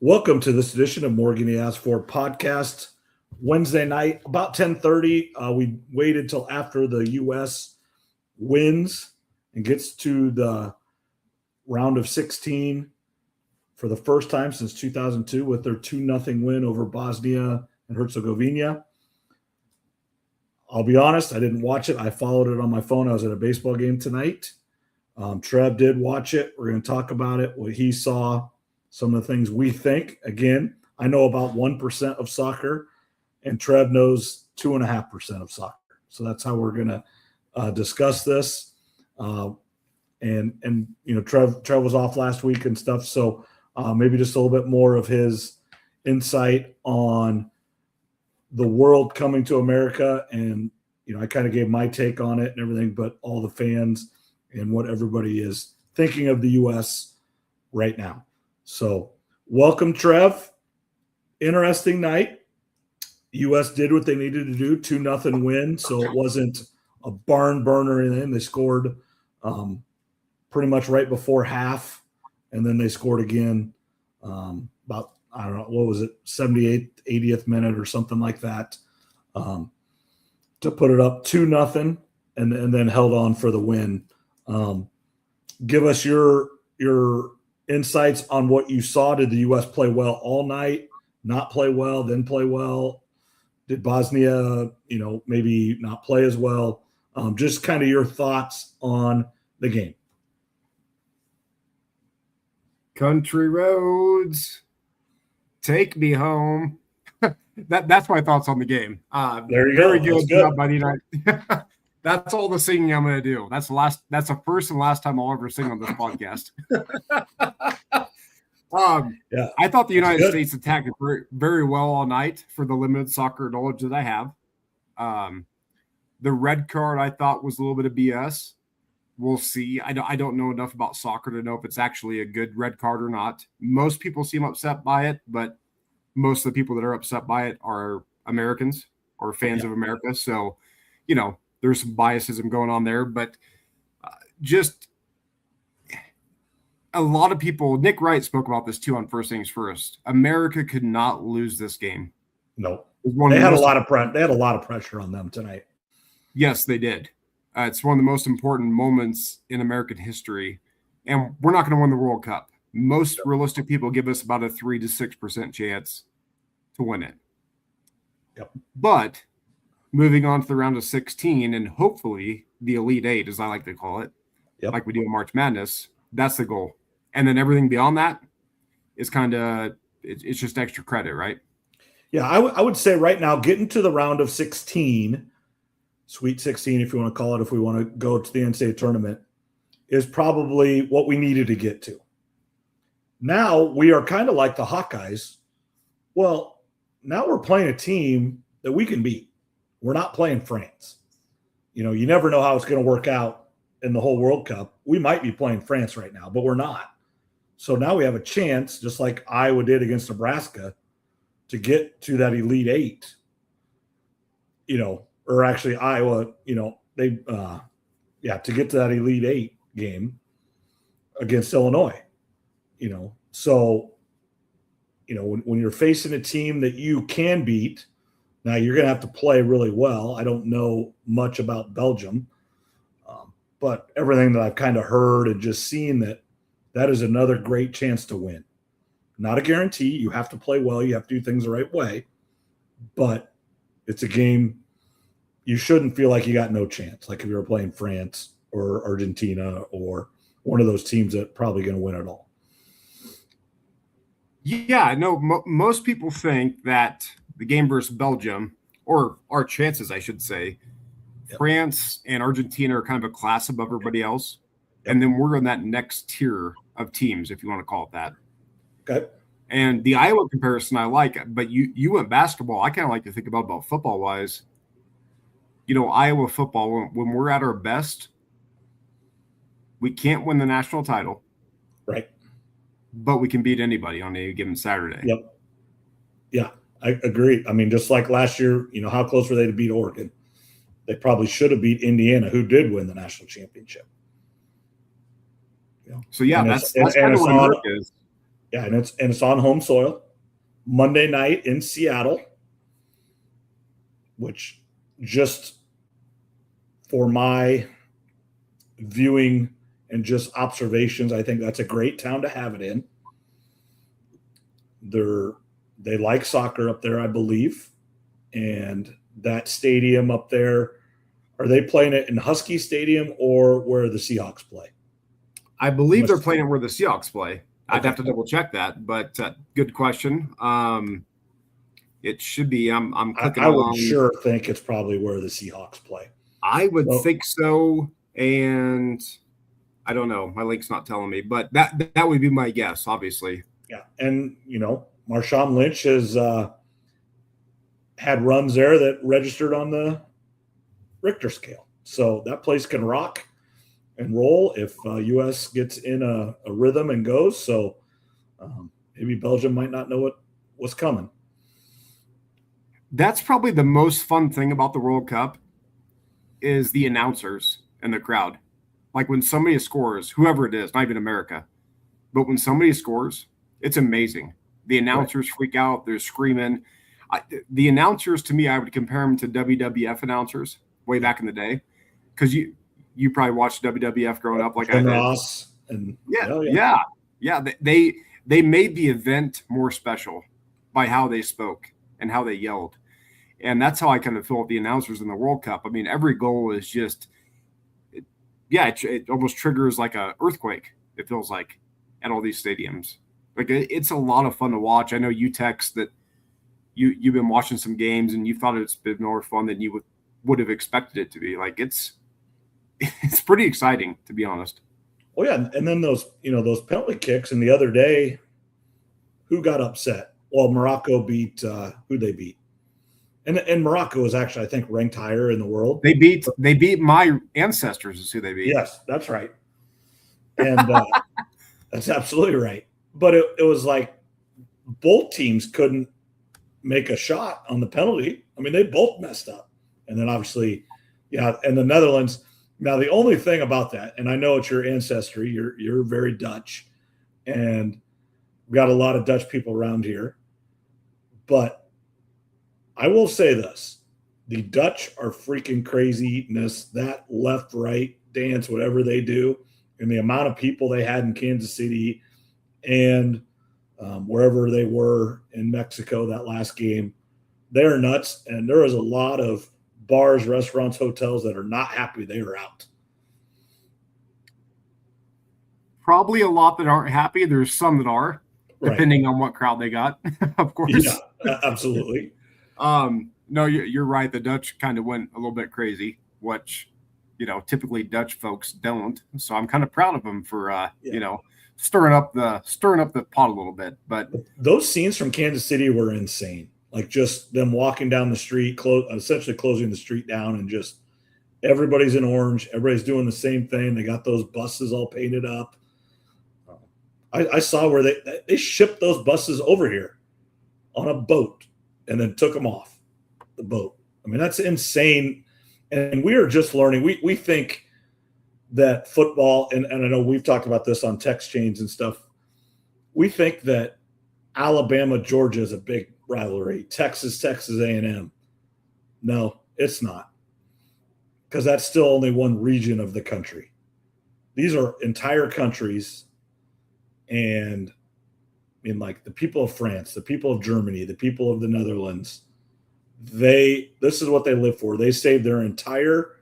Welcome to this edition of Morgan He Asked For podcast. Wednesday night, about 10:30. We waited till after the U.S. wins and gets to the round of 16 for the first time since 2002 with their 2-0 win over Bosnia and Herzegovina. I'll be honest, I didn't watch it. I followed it on my phone. I was at a baseball game tonight. Trev did watch it. We're going to talk about it, what he saw, some of the things we think. Again, I know about 1% of soccer, and Trev knows 2.5% of soccer. So that's how we're going to discuss this. And you know, Trev was off last week and stuff, so maybe just a little bit more of his insight on the world coming to America. And you know, I kind of gave my take on it and everything, but all the fans and what everybody is thinking of the U.S. right now. So welcome, Trev. Interesting night. U.S. did what they needed to do, 2-0 win, so it wasn't a barn burner or anything. They scored pretty much right before half, and then they scored again about, I don't know, what was it, 78th, 80th minute or something like that to put it up 2-0 and then held on for the win. Give us your insights on what you saw. Did the U.S. play well all night, not play well, then play well? Did Bosnia, you know, maybe not play as well? Just kind of your thoughts on the game. Country roads, take me home. That's my thoughts on the game. There you go. Very good job by the United. That's all the singing I'm going to do. That's the first and last time I'll ever sing on this podcast. Yeah, I thought the United States attacked it very, very well all night for the limited soccer knowledge that I have. The red card I thought was a little bit of BS. We'll see. I don't know enough about soccer to know if it's actually a good red card or not. Most people seem upset by it, but most of the people that are upset by it are Americans or fans of America. So, you know, there's some biasism going on there, but just a lot of people, Nick Wright spoke about this too on First Things First. America could not lose this game. No. They had a lot of pressure on them tonight. Yes, they did. It's one of the most important moments in American history, and we're not going to win the World Cup. Most realistic people give us about a 3 to 6% chance to win it. Yep. But moving on to the round of 16 and hopefully the Elite Eight, as I like to call it, like we do in March Madness, that's the goal. And then everything beyond that is kind of it's just extra credit, right? Yeah, I would say right now, getting to the round of 16, Sweet 16, if you want to call it, if we want to go to the NCAA tournament, is probably what we needed to get to. Now we are kind of like the Hawkeyes. Well, now we're playing a team that we can beat. We're not playing France. You know, you never know how it's going to work out in the whole World Cup. We might be playing France right now, but we're not. So now we have a chance, just like Iowa did against Nebraska, to get to that Elite Eight, you know, or actually Iowa, you know, they, to get to that Elite Eight game against Illinois, you know. So, you know, when you're facing a team that you can beat, now you're going to have to play really well. I don't know much about Belgium, but everything that I've kind of heard and just seen that is another great chance to win. Not a guarantee. You have to play well. You have to do things the right way, but it's a game you shouldn't feel like you got no chance. Like if you were playing France or Argentina or one of those teams that probably going to win it all. Yeah, I know most people think that the game versus Belgium, or our chances, I should say, France and Argentina are kind of a class above everybody else. And then we're in that next tier of teams, if you want to call it that. Okay. And the Iowa comparison I like, but you went basketball. I kind of like to think about football-wise. You know, Iowa football, when we're at our best, we can't win the national title. Right. But we can beat anybody on a given Saturday. Yep. Yeah, I agree. I mean, just like last year, you know, how close were they to beat Oregon? They probably should have beat Indiana, who did win the national championship. So, yeah, that's kind of what America is. Yeah, and it's on home soil. Monday night in Seattle, which just for my viewing and just observations, I think that's a great town to have it in. They like soccer up there, I believe, and that stadium up there. Are they playing it in Husky Stadium or where the Seahawks play? I believe they're playing it where the Seahawks play. Okay. I'd have to double check that, but good question. It should be. I'm clicking. I would sure think it's probably where the Seahawks play. I would think so, and I don't know. My link's not telling me, but that would be my guess, obviously. Yeah, and Marshawn Lynch has had runs there that registered on the Richter scale, so that place can rock and roll if U.S. gets in a rhythm and goes. So maybe Belgium might not know what's coming. That's probably the most fun thing about the World Cup is the announcers and the crowd. Like when somebody scores, whoever it is, not even America, but when somebody scores, it's amazing. The announcers freak out. They're screaming. The announcers, to me, I would compare them to WWF announcers way back in the day, because you probably watched WWF growing up, like I did. Ross and yeah. They made the event more special by how they spoke and how they yelled, and that's how I kind of feel with the announcers in the World Cup. I mean, every goal is just, it almost triggers like a earthquake. It feels like at all these stadiums. Like it's a lot of fun to watch. I know you text that you've been watching some games and you thought it's been more fun than you would have expected it to be. Like it's pretty exciting, to be honest. Oh yeah, and then those penalty kicks. And the other day, who got upset? Well, Morocco beat who they beat, and Morocco is actually, I think, ranked higher in the world. They beat my ancestors is who they beat. Yes, that's right, and that's absolutely right. But it was like both teams couldn't make a shot on the penalty. I mean, they both messed up, and then obviously, and the Netherlands. Now, the only thing about that, and I know it's your ancestry, you're very Dutch, and we've got a lot of Dutch people around here, but I will say this. The Dutch are freaking craziness, that left-right dance, whatever they do, and the amount of people they had in Kansas City and wherever they were in Mexico that last game, they're nuts, and there is a lot of bars, restaurants, hotels that are not happy they are out. Probably a lot that aren't happy. There's some that are, depending on what crowd they got, of course. Yeah, absolutely. No, you're right. The Dutch kind of went a little bit crazy, which, typically Dutch folks don't. So I'm kind of proud of them for, stirring up the pot a little bit. But those scenes from Kansas City were insane. Like just them walking down the street, essentially closing the street down, and just everybody's in orange. Everybody's doing the same thing. They got those buses all painted up. I saw where they shipped those buses over here on a boat and then took them off the boat. I mean, that's insane. And we are just learning. We think that football, and I know we've talked about this on text chains and stuff. We think that Alabama, Georgia is a big rivalry. Texas A&M. No, it's not, because that's still only one region of the country. These are entire countries, and like the people of France, the people of Germany, the people of the Netherlands, this is what they live for. They save their entire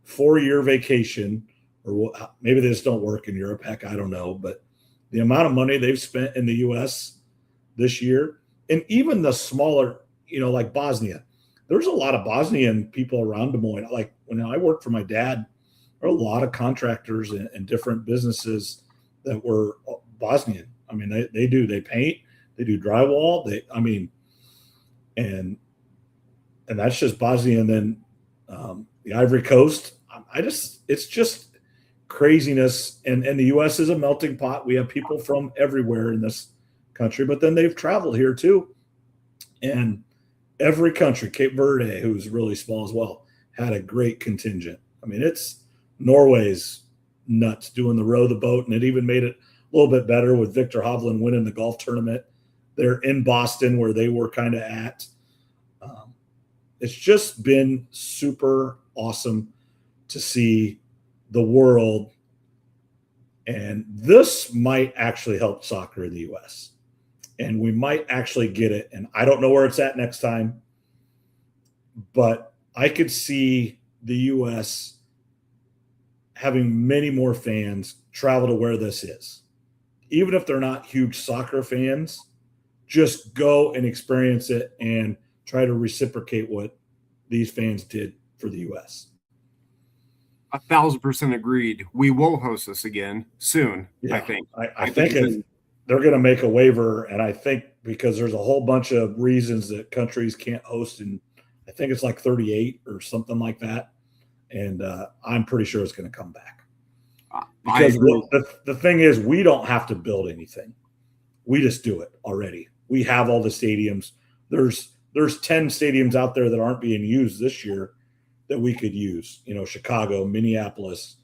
4-year vacation, or maybe they just don't work in Europe. Heck, I don't know, but the amount of money they've spent in the U.S. this year. And even the smaller, like Bosnia, there's a lot of Bosnian people around Des Moines. Like when I worked for my dad, there were a lot of contractors and different businesses that were Bosnian. I mean, they paint, they do drywall. And that's just Bosnia. And then the Ivory Coast, it's just craziness. And the U.S. is a melting pot. We have people from everywhere in this country, but then they've traveled here too. And every country, Cape Verde, who's really small as well, had a great contingent. I mean, Norway's nuts doing the row the boat, and it even made it little bit better with Victor Hovland winning the golf tournament. They're in Boston where they were kind of at. It's just been super awesome to see the world. And this might actually help soccer in the U.S. And we might actually get it. And I don't know where it's at next time, but I could see the U.S. having many more fans travel to where this is. Even if they're not huge soccer fans, just go and experience it and try to reciprocate what these fans did for the U.S. 1,000% agreed. We will host this again soon, Yeah, I think. I think they're going to make a waiver, and I think because there's a whole bunch of reasons that countries can't host, and I think it's like 38 or something like that, and I'm pretty sure it's going to come back. Because the thing is, we don't have to build anything. We just do it already. We have all the stadiums. There's 10 stadiums out there that aren't being used this year that we could use. Chicago, Minneapolis,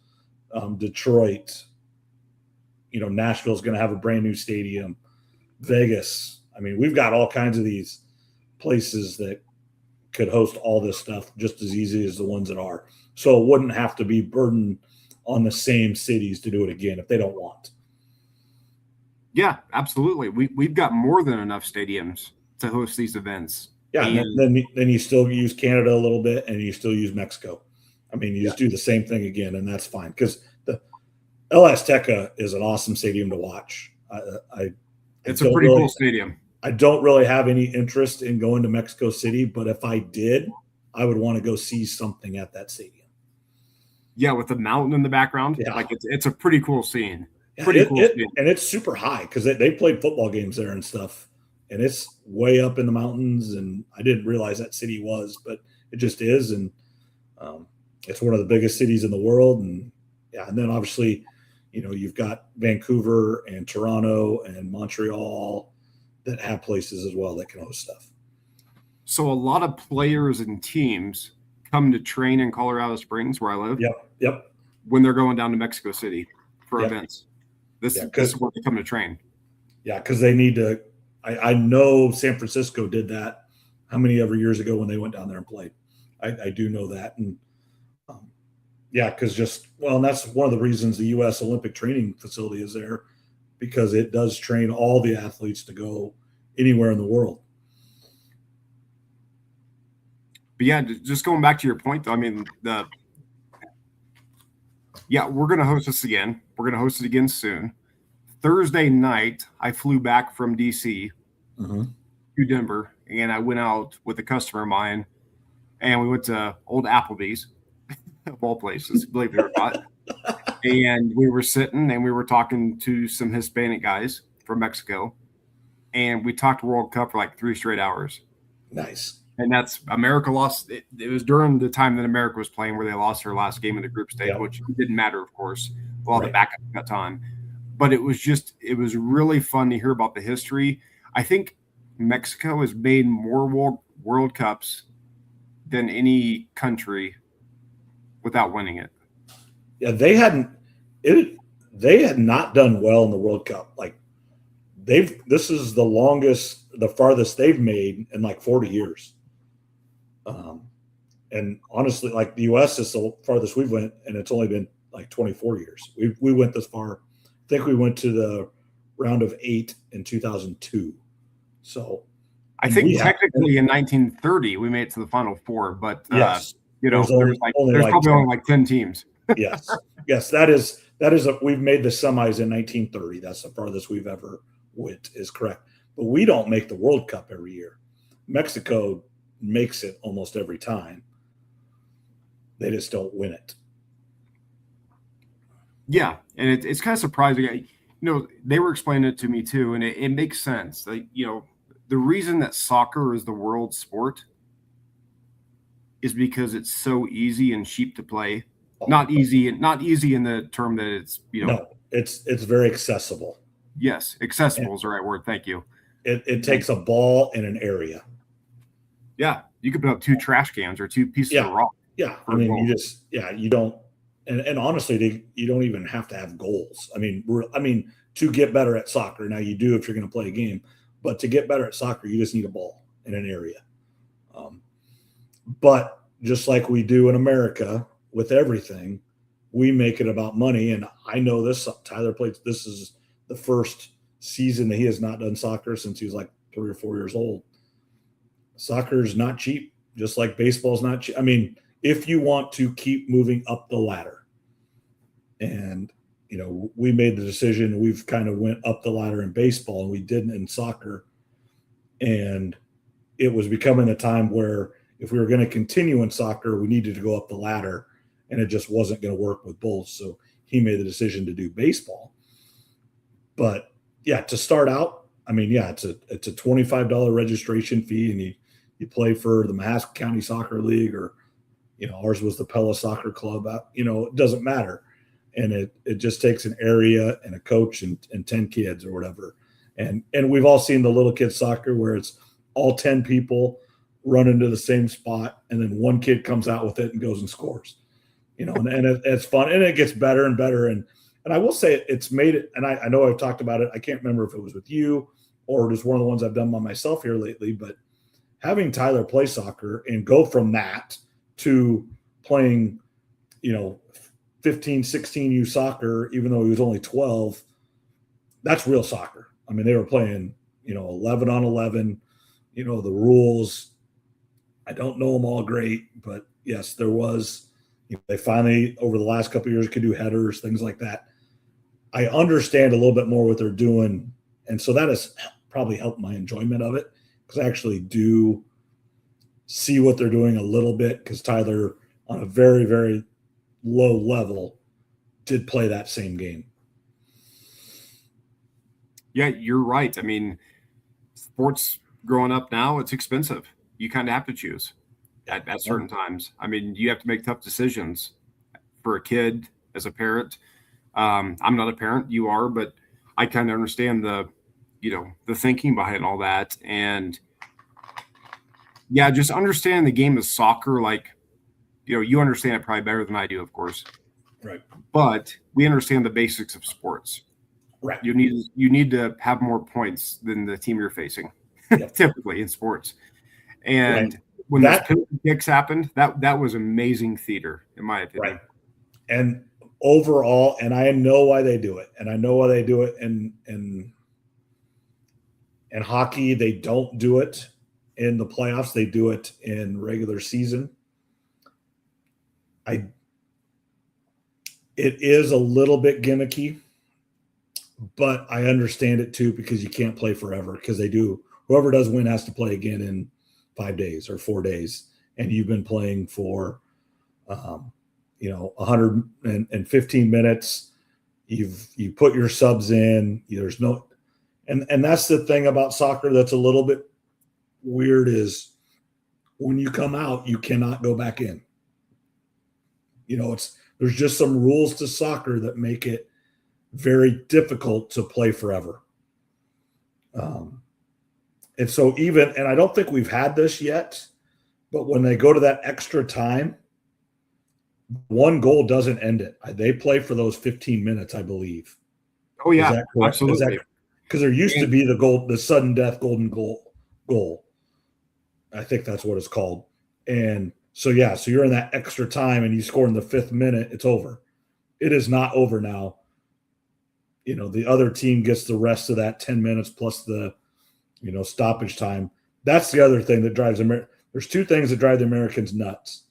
Detroit. Nashville's going to have a brand new stadium. Vegas. I mean, we've got all kinds of these places that could host all this stuff just as easy as the ones that are. So it wouldn't have to be burdened on the same cities to do it again if they don't want. Yeah, absolutely. We've got more than enough stadiums to host these events. Yeah, and then you still use Canada a little bit, and you still use Mexico. I mean, you just do the same thing again, and that's fine because the El Azteca is an awesome stadium to watch. It's a pretty cool stadium. I don't really have any interest in going to Mexico City, but if I did, I would want to go see something at that stadium. Yeah, with the mountain in the background. Yeah. Like it's a pretty cool scene. Yeah, pretty cool scene. And it's super high because they played football games there and stuff. And it's way up in the mountains, and I didn't realize that city was, but it just is. And it's one of the biggest cities in the world. And and then obviously, you've got Vancouver and Toronto and Montreal that have places as well that can host stuff. So a lot of players and teams come to train in Colorado Springs, where I live. Yep. When they're going down to Mexico City for events. This is where they come to train. Yeah, because they need to. I know San Francisco did that how many ever years ago when they went down there and played. I do know that. And because and that's one of the reasons the U.S. Olympic training facility is there, because it does train all the athletes to go anywhere in the world. But just going back to your point, though, I mean, we're going to host this again. We're going to host it again soon. Thursday night, I flew back from D.C. To Denver, and I went out with a customer of mine, and we went to old Applebee's, of all places, believe it or not. And we were sitting, and we were talking to some Hispanic guys from Mexico, and we talked World Cup for like 3 straight hours. Nice. And that's America lost. It was during the time that America was playing where they lost their last game in the group stage, which didn't matter, of course, with all the backup at that time. But it was really fun to hear about the history. I think Mexico has made more World Cups than any country without winning it. Yeah, they had not done well in the World Cup. Like this is the farthest they've made in like 40 years. And honestly, like the U.S. is the farthest we've went, and it's only been like 24 years. We went this far. I think we went to the round of 8 in 2002. So I think technically in 1930 we made it to the Final Four, but yes, there's probably only like 10 teams. yes, that is we've made the semis in 1930. That's the farthest we've ever went, is correct. But we don't make the World Cup every year. Mexico makes it almost every time. They just don't win it. Yeah, and it's kind of surprising. They were explaining it to me too, and it makes sense. Like, the reason that soccer is the world sport is because it's so easy and cheap to play. Not easy in the term that it's No, it's very accessible. Yes, accessible is the right word. Thank you. It takes a ball in an area. Yeah, you could put up 2 trash cans or 2 pieces of rock. Yeah, I mean, you don't, and honestly, you don't even have to have goals. I mean, to get better at soccer. Now you do if you're going to play a game, but to get better at soccer, you just need a ball in an area. But just like we do in America with everything, we make it about money. And I know this. Tyler played. This is the first season that he has not done soccer since he was like 3 or 4 years old. Soccer is not cheap, just like baseball is not cheap. I mean, if you want to keep moving up the ladder, and we made the decision. We've kind of went up the ladder in baseball, and we didn't in soccer. And it was becoming a time where if we were going to continue in soccer, we needed to go up the ladder, and it just wasn't going to work with both. So he made the decision to do baseball. But yeah, to start out, I mean, yeah, it's a $25 registration fee, and you play for the Mahaska County Soccer League, or ours was the Pella Soccer Club. It doesn't matter, and it just takes an area and a coach and 10 kids or whatever. And we've all seen the little kids soccer where it's all 10 people run into the same spot, and then one kid comes out with it and goes and scores. And it's fun, and it gets better and better. And I will say it's made it, and I know I've talked about it. I can't remember if it was with you or just one of the ones I've done by myself here lately, but having Tyler play soccer and go from that to playing, 15, 16U soccer, even though he was only 12, that's real soccer. I mean, they were playing, 11 on 11, the rules. I don't know them all great, but yes, there was, they finally, over the last couple of years, could do headers, things like that. I understand a little bit more what they're doing. And so that has probably helped my enjoyment of it, because I actually do see what they're doing a little bit, because Tyler, on a very, very low level, did play that same game. Yeah, you're right. I mean, sports growing up now, it's expensive. You kind of have to choose at certain times. I mean, you have to make tough decisions for a kid as a parent. I'm not a parent, you are, but I kind of understand the thinking behind all that. And yeah, just understand the game of soccer. Like, you understand it probably better than I do, of course. Right. But we understand the basics of sports. Right. You need to have more points than the team you're facing, typically in sports. And when those penalty kicks happened, that was amazing theater, in my opinion. Right. And overall, and I know why they do it, and I know why they do it in hockey. They don't do it in the playoffs. They do it in regular season. It is a little bit gimmicky, but I understand it too, because you can't play forever, because whoever does win has to play again in 5 days or 4 days. And you've been playing for, 115 minutes. You put your subs in, there's no, and that's the thing about soccer that's a little bit weird, is when you come out, you cannot go back in. There's just some rules to soccer that make it very difficult to play forever. And so and I don't think we've had this yet, but when they go to that extra time, one goal doesn't end it. They play for those 15 minutes, I believe. Oh yeah, absolutely. Because there used to be the sudden death golden goal. I think that's what it's called. And so you're in that extra time, and you score in the 5th minute, it's over. It is not over now. The other team gets the rest of that 10 minutes plus the, stoppage time. That's the other thing that drives There's 2 things that drive the Americans nuts.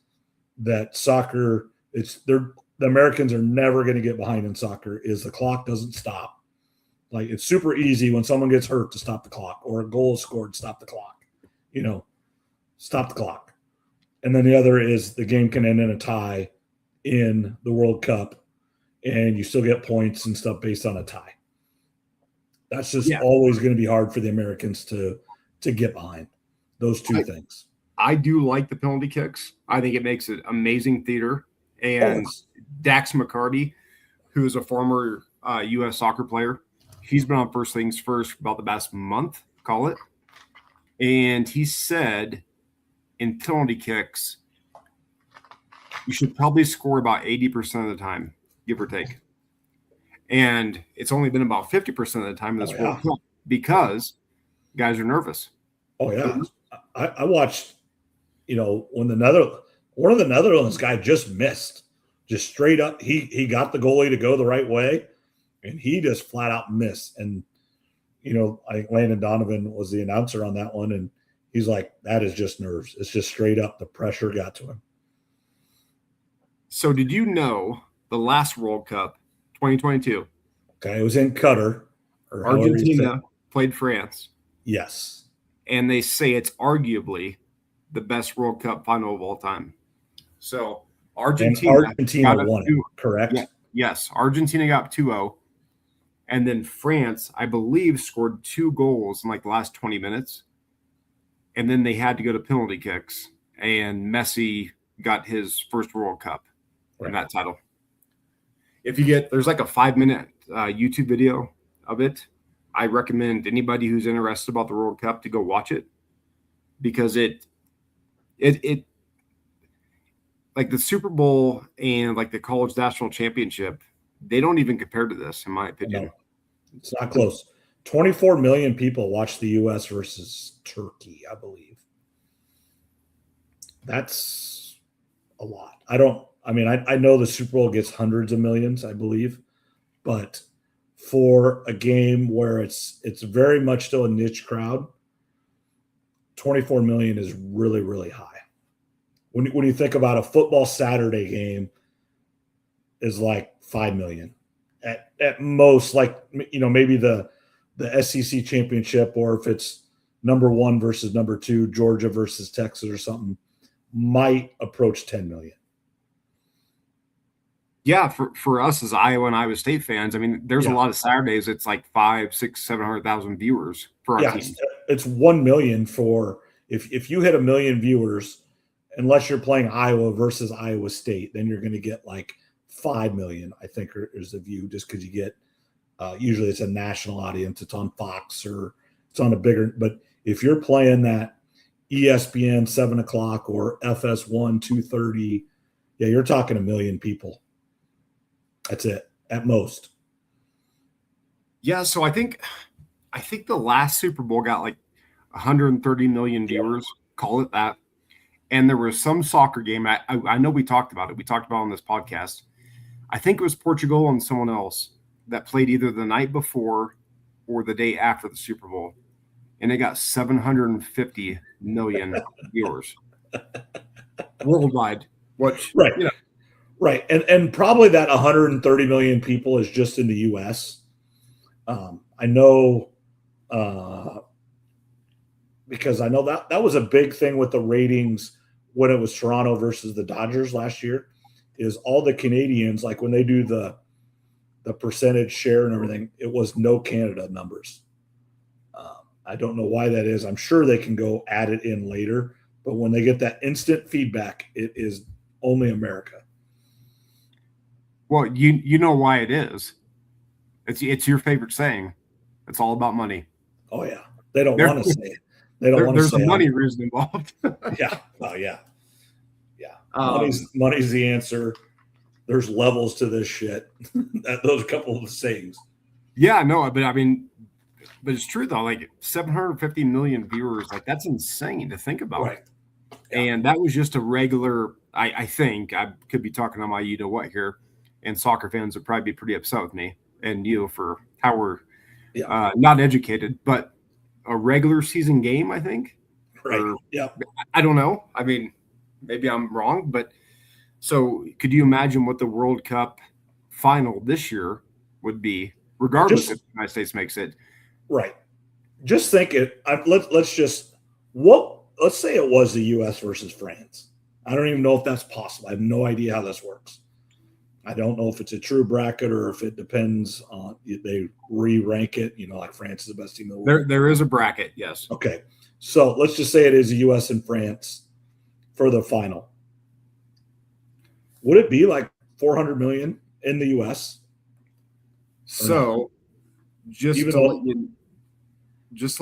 That soccer, the Americans are never going to get behind in soccer, is the clock doesn't stop. Like, it's super easy when someone gets hurt to stop the clock, or a goal is scored, stop the clock. Stop the clock. And then the other is the game can end in a tie in the World Cup, and you still get points and stuff based on a tie. That's just always going to be hard for the Americans to get behind, those 2 things. I do like the penalty kicks. I think it makes it amazing theater. And Dax McCarty, who is a former U.S. soccer player, he's been on First Things First for about the past month, call it. And he said in penalty kicks, you should probably score about 80% of the time, give or take. And it's only been about 50% of the time in this World Cup because guys are nervous. Oh yeah, I watched. When one of the Netherlands guy just missed, just straight up. He got the goalie to go the right way, and he just flat out missed. And I think Landon Donovan was the announcer on that one, and he's like, "That is just nerves. It's just straight up. The pressure got to him." So, did you know the last World Cup, 2022? Okay, it was in Qatar. Argentina played France. Yes. And they say it's arguably the best World Cup final of all time. So Argentina won it, correct? Yeah, yes. Argentina got 2-0. And then France, I believe, scored 2 goals in like the last 20 minutes. And then they had to go to penalty kicks. And Messi got his first World Cup in that title. There's like a 5-minute YouTube video of it. I recommend anybody who's interested about the World Cup to go watch it, because it like the Super Bowl and like the college national championship, they don't even compare to this, in my opinion. No, it's not close. 24 million people watch the U.S. versus Turkey, I believe. That's a lot. I know the Super Bowl gets hundreds of millions, I believe, but for a game where it's very much still a niche crowd, 24 million is really, really high. When you think about a football Saturday game is like 5 million at most, like, maybe the SEC championship, or if it's number 1 versus number 2, Georgia versus Texas or something, might approach 10 million. Yeah, for us as Iowa and Iowa State fans, I mean, there's a lot of Saturdays it's like 5, 6, 700,000 viewers for our team. It's 1 million for if you hit 1 million viewers, unless you're playing Iowa versus Iowa State, then you're going to get like 5 million, I think, is the view, just because you get usually it's a national audience. It's on Fox or it's on a bigger. But if you're playing that ESPN 7 o'clock or FS1 2:30, you're talking 1 million people. That's it at most. Yeah, so I think the last Super Bowl got like 130 million viewers, call it that. And there was some soccer game. I know we talked about it. We talked about it on this podcast. I think it was Portugal and someone else that played either the night before or the day after the Super Bowl. And it got 750 million viewers worldwide. Right. Right. And probably that 130 million people is just in the U.S. I know because I know that was a big thing with the ratings when it was Toronto versus the Dodgers last year, is all the Canadians, like when they do the percentage share and everything, it was no Canada numbers. I don't know why that is. I'm sure they can go add it in later, but when they get that instant feedback, it is only America. Well, you know why it is. It's your favorite saying. It's all about money. Oh yeah, they don't want to say it. They don't want to say. There's a money reason involved. Yeah. Oh yeah. Yeah. Money's the answer. There's levels to this shit. Those couple of sayings. Yeah, no, but I mean, but it's true though. Like 750 million viewers, like that's insane to think about. Right. Yeah. And that was just a regular. I think I could be talking on my you know what here, and soccer fans would probably be pretty upset with me and you for how we're not educated, but a regular season game, I think. Right. I don't know. I mean, maybe I'm wrong, but so could you imagine what the World Cup final this year would be, regardless if the United States makes it? Right. Just think it. Let's say it was the U.S. versus France. I don't even know if that's possible. I have no idea how this works. I don't know if it's a true bracket or if it depends on they re-rank it. Like France is the best team in the world. There is a bracket, yes. Okay, so let's just say it is the U.S. and France for the final. Would it be like 400 million in the U.S.? So, just to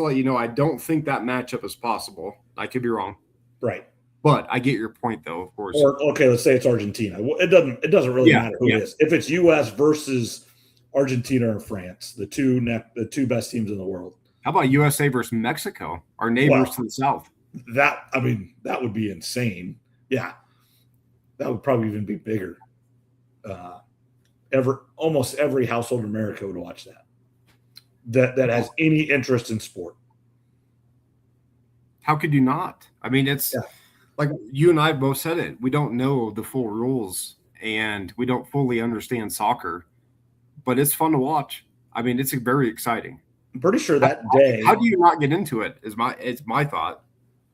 let you know, I don't think that matchup is possible. I could be wrong. Right. But I get your point, though, of course. Or okay, let's say it's Argentina. It doesn't really matter who it is. If it's U.S. versus Argentina or France, the two best teams in the world. How about USA versus Mexico, our neighbors to the south? That would be insane. Yeah, that would probably even be bigger. Almost every household in America would watch that has any interest in sport. How could you not? I mean, it's like you and I both said it. We don't know the full rules and we don't fully understand soccer, but it's fun to watch. I mean, it's very exciting. I'm pretty sure that day. How do you not get into it? Is my thought.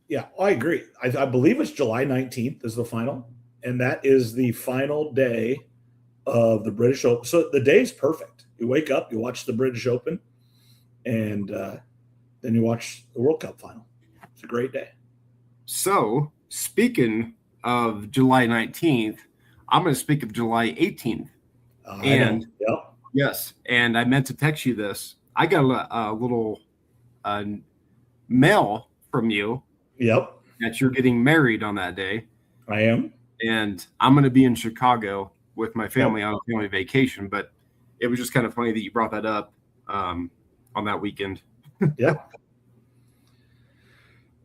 Yeah, I agree. I believe it's July 19th is the final, and that is the final day of the British Open. So the day is perfect. You wake up, you watch the British Open, and then you watch the World Cup final. It's a great day. So speaking of July 19th, I'm going to speak of July 18th. Yes, and I meant to text you this. I got a little mail from you. Yep. That you're getting married on that day. I am. And I'm going to be in Chicago with my family on a family vacation, but it was just kind of funny that you brought that up on that weekend. Yeah.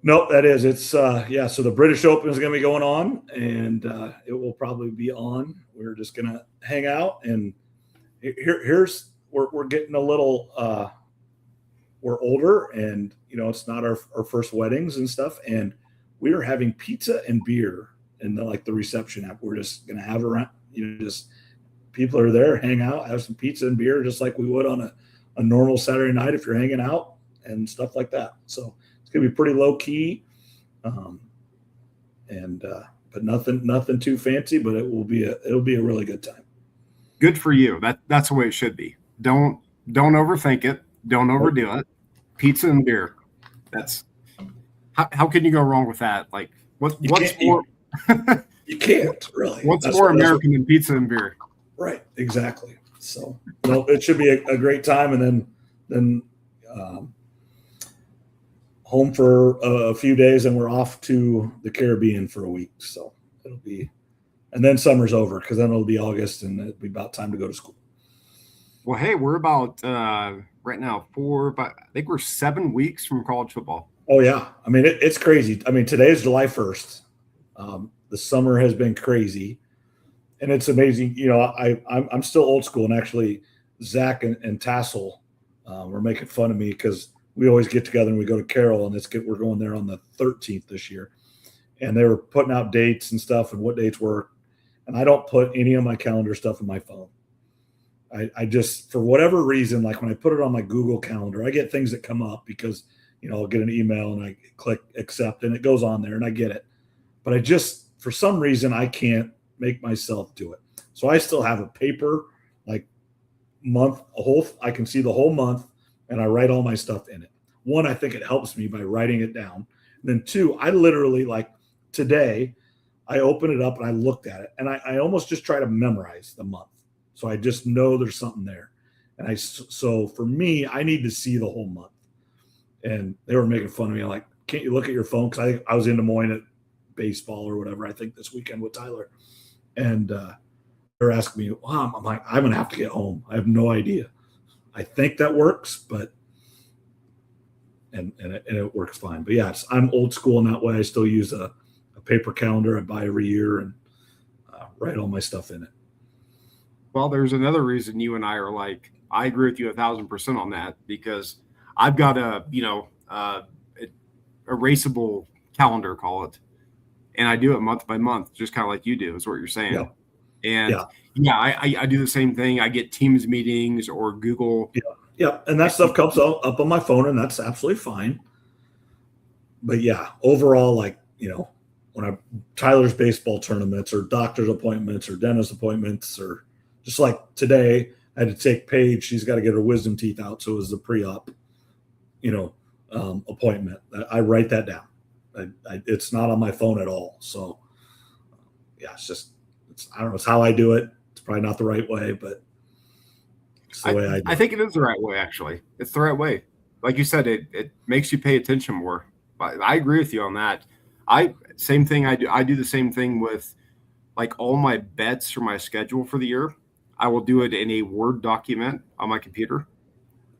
No, that is. It's so the British Open is going to be going on, and it will probably be on. We're just going to hang out, and we're getting a little we're older, and it's not our first weddings and stuff, and we are having pizza and beer in the reception app. We're just going to have around, just people are there, hang out, have some pizza and beer, just like we would on a normal Saturday night if you're hanging out and stuff like that. So it's going to be pretty low key, but nothing too fancy, but it'll be a really good time. Good for you. That's the way it should be. Don't overthink it. Don't overdo it. Pizza and beer. That's how can you go wrong with that? Like what's more? You can't really. What's more American than pizza and beer? Right. Exactly. So it should be a great time, and then home for a few days, and we're off to the Caribbean for a week. So it'll be, and then summer's over because then it'll be August, and it'll be about time to go to school. Well, hey, we're about right now I think we're 7 weeks from college football. Oh yeah, I mean it's crazy. I mean today is July 1st. The summer has been crazy, and it's amazing. I'm still old school, and actually Zach and Tassel were making fun of me because we always get together and we go to Carroll, and we're going there on the 13th this year, and they were putting out dates and stuff and what dates work, and I don't put any of my calendar stuff in my phone. I just, for whatever reason, like when I put it on my Google Calendar, I get things that come up because, I'll get an email and I click accept and it goes on there and I get it. But I just, for some reason, I can't make myself do it. So I still have a paper, month, I can see the whole month and I write all my stuff in it. One, I think it helps me by writing it down. And then two, I literally today, I open it up and I looked at it and I almost just try to memorize the month. So I just know there's something there. And so for me, I need to see the whole month. And they were making fun of me. I'm like, can't you look at your phone? Because I was in Des Moines at baseball or whatever, I think this weekend with Tyler. And they're asking me, I'm like, I'm going to have to get home. I have no idea. I think that works, but and it works fine. But yeah, I'm old school in that way. I still use a paper calendar I buy every year and write all my stuff in it. Well, there's another reason you and I are I agree with you 1,000% on that, because I've got a erasable calendar, call it, and I do it month by month, just kind of like you do, is what you're saying. Yeah. And I do the same thing. I get Teams meetings or Google. Yeah. And that stuff comes up on my phone, and that's absolutely fine. But yeah, overall, when Tyler's baseball tournaments or doctor's appointments or dentist appointments, or just like today, I had to take Paige. She's got to get her wisdom teeth out. So it was the pre-op, appointment. I write that down. It's not on my phone at all. So yeah, I don't know. It's how I do it. It's probably not the right way, but it's the way I do it. I think it is the right way, actually. It's the right way. Like you said, it makes you pay attention more. I agree with you on that. Same thing. I do the same thing with all my bets for my schedule for the year. I will do it in a Word document on my computer.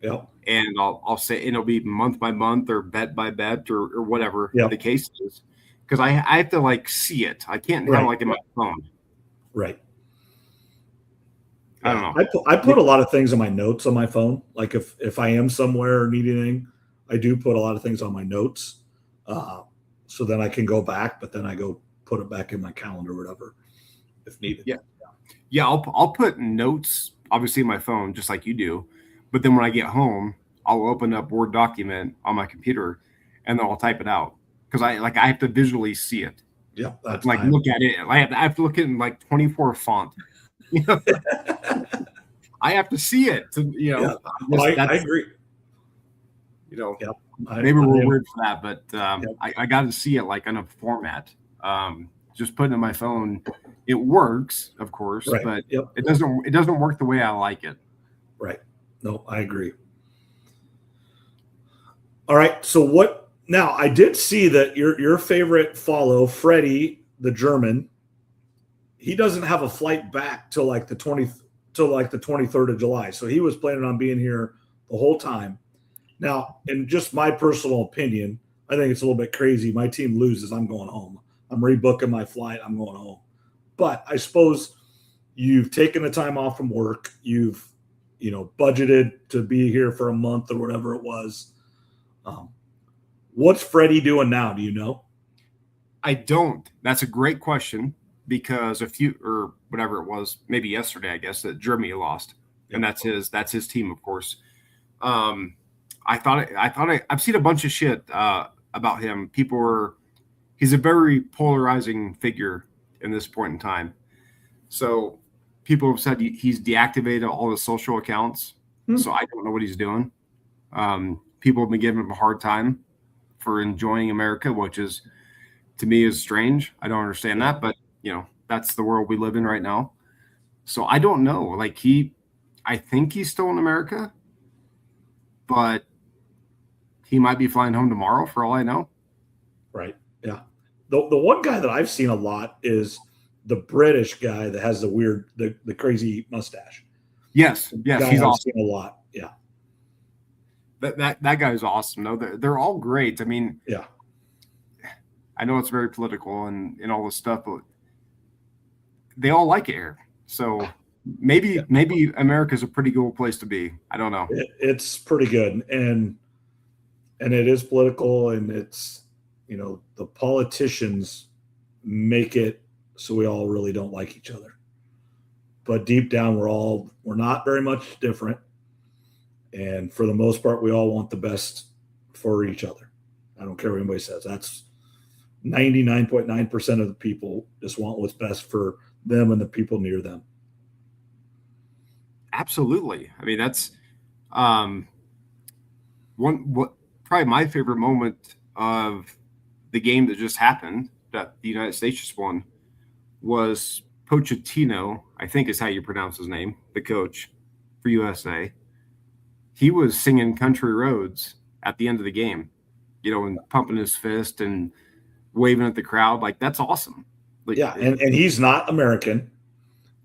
Yep. And I'll say, and it'll be month by month or bet by bet or whatever Yep. the case is. Because I have to like see it. I can't have it like in my phone. Right. I don't know. I put a lot of things in my notes on my phone. Like if I am somewhere or need anything, I do put a lot of things on my notes. So then I can go back, but then I go put it back in my calendar or whatever if needed. Yeah. I'll put notes obviously in my phone just like you do, but then when I get home, I'll open up Word document on my computer and then I'll type it out because I have to visually see it. Yeah, that's like look at it. I have to look at it in like 24 font. I have to see it. I agree. Maybe we're weird for that, but I got to see it like on a format. Just putting it in my phone, it works, of course, but it doesn't work the way I like it. Right. No, I agree. All right. So what now? I did see that your favorite follow, Freddie, the German, he doesn't have a flight back till like the 23rd of July. So he was planning on being here the whole time. Now, in just my personal opinion, I think it's a little bit crazy. My team loses, I'm going home. I'm rebooking my flight. I'm going home. But I suppose you've taken the time off from work. You've, budgeted to be here for a month or whatever it was. What's Freddie doing now? Do you know? I don't. That's a great question because whatever it was, maybe yesterday, I guess, that Germany lost, and that's his team, of course. I've seen a bunch of shit about him. He's a very polarizing figure in this point in time. So people have said he's deactivated all the social accounts. So I don't know what he's doing. People have been giving him a hard time for enjoying America, which is, to me, is strange. I don't understand that, but that's the world we live in right now. So I don't know. Like I think he's still in America, but he might be flying home tomorrow for all I know. Right. Yeah. The one guy that I've seen a lot is the British guy that has the crazy mustache. Yes. He's awesome. Seen a lot. Yeah. That guy's awesome. No, they're all great. I mean, yeah. I know it's very political and all this stuff, but they all like it here. So maybe America's a pretty cool place to be. I don't know. It's pretty good. And it is political, and it's, the politicians make it so we all really don't like each other. But deep down, we're not very much different. And for the most part, we all want the best for each other. I don't care what anybody says. That's 99.9% of the people just want what's best for them and the people near them. Absolutely. I mean, that's probably my favorite moment of the game that just happened, that the United States just won, was Pochettino, I think is how you pronounce his name, the coach for USA. He was singing Country Roads at the end of the game, and pumping his fist and waving at the crowd. Like, that's awesome. Like, yeah, and he's not American,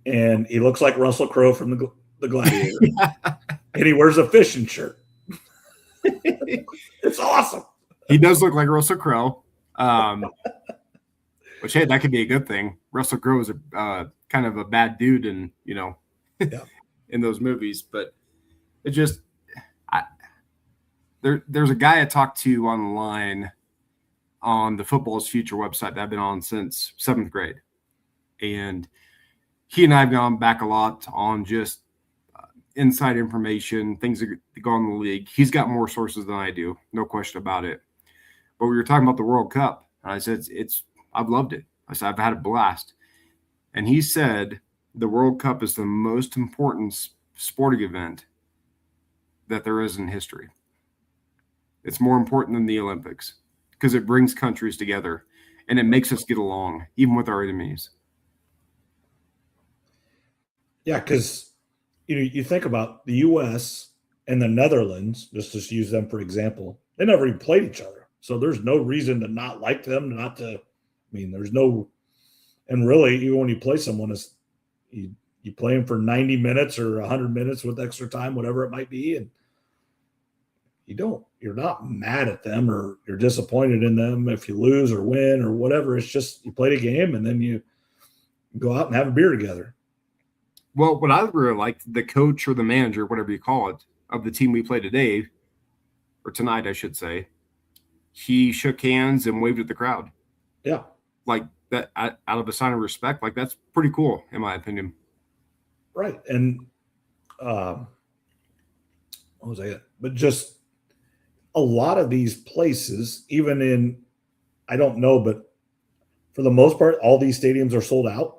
and he looks like Russell Crowe from the Gladiator, and he wears a fishing shirt. It's awesome. He does look like Russell Crowe, which, hey, that could be a good thing. Russell Crowe is a kind of a bad dude in those movies, but it just there's a guy I talked to online on the Football's Future website that I've been on since 7th grade, and he and I have gone back a lot on just inside information, things that go on in the league. He's got more sources than I do, no question about it. But we were talking about the World Cup, and I said, I've loved it. I said, I've had a blast. And he said the World Cup is the most important sporting event that there is in history. It's more important than the Olympics because it brings countries together and it makes us get along, even with our enemies. Yeah, because you think about the U.S. and the Netherlands, just to use them for example, they never even played each other. So there's no reason to not like them, there's no, and really, even when you play someone, you you play them for 90 minutes or 100 minutes with extra time, whatever it might be, and you're not mad at them or you're disappointed in them if you lose or win or whatever. It's just you played a game and then you go out and have a beer together. Well, what I really liked, the coach or the manager, whatever you call it, of the team we played today, or tonight, I should say, he shook hands and waved at the crowd. Yeah. Like that, out of a sign of respect. Like, that's pretty cool, in my opinion. Right. And what was I? But just a lot of these places, even in, I don't know, but for the most part, all these stadiums are sold out.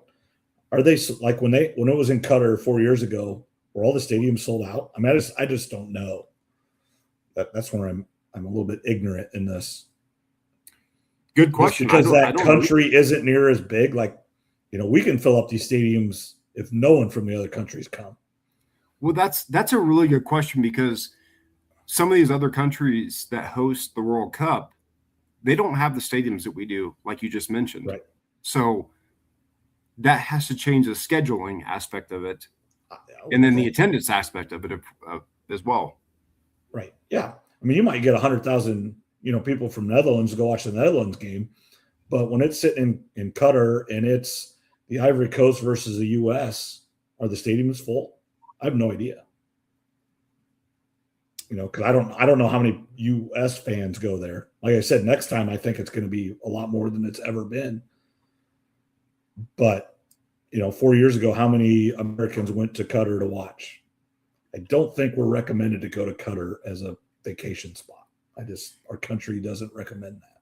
Are they like when it was in Qatar 4 years ago, were all the stadiums sold out? I mean, I just don't know. That's where I'm a little bit ignorant in this. Good question. Just because that country isn't near as big, like, we can fill up these stadiums if no one from the other countries come. Well, that's a really good question, because some of these other countries that host the World Cup, they don't have the stadiums that we do, like you just mentioned. Right. So that has to change the scheduling aspect of it, and then the attendance aspect of it as well. Right. Yeah. I mean, you might get 100,000, people from Netherlands to go watch the Netherlands game, but when it's sitting in Qatar and it's the Ivory Coast versus the U.S., are the stadiums full? I have no idea. Because I don't know how many U.S. fans go there. Like I said, next time I think it's going to be a lot more than it's ever been. But 4 years ago, how many Americans went to Qatar to watch? I don't think we're recommended to go to Qatar as a vacation spot. Our country doesn't recommend that.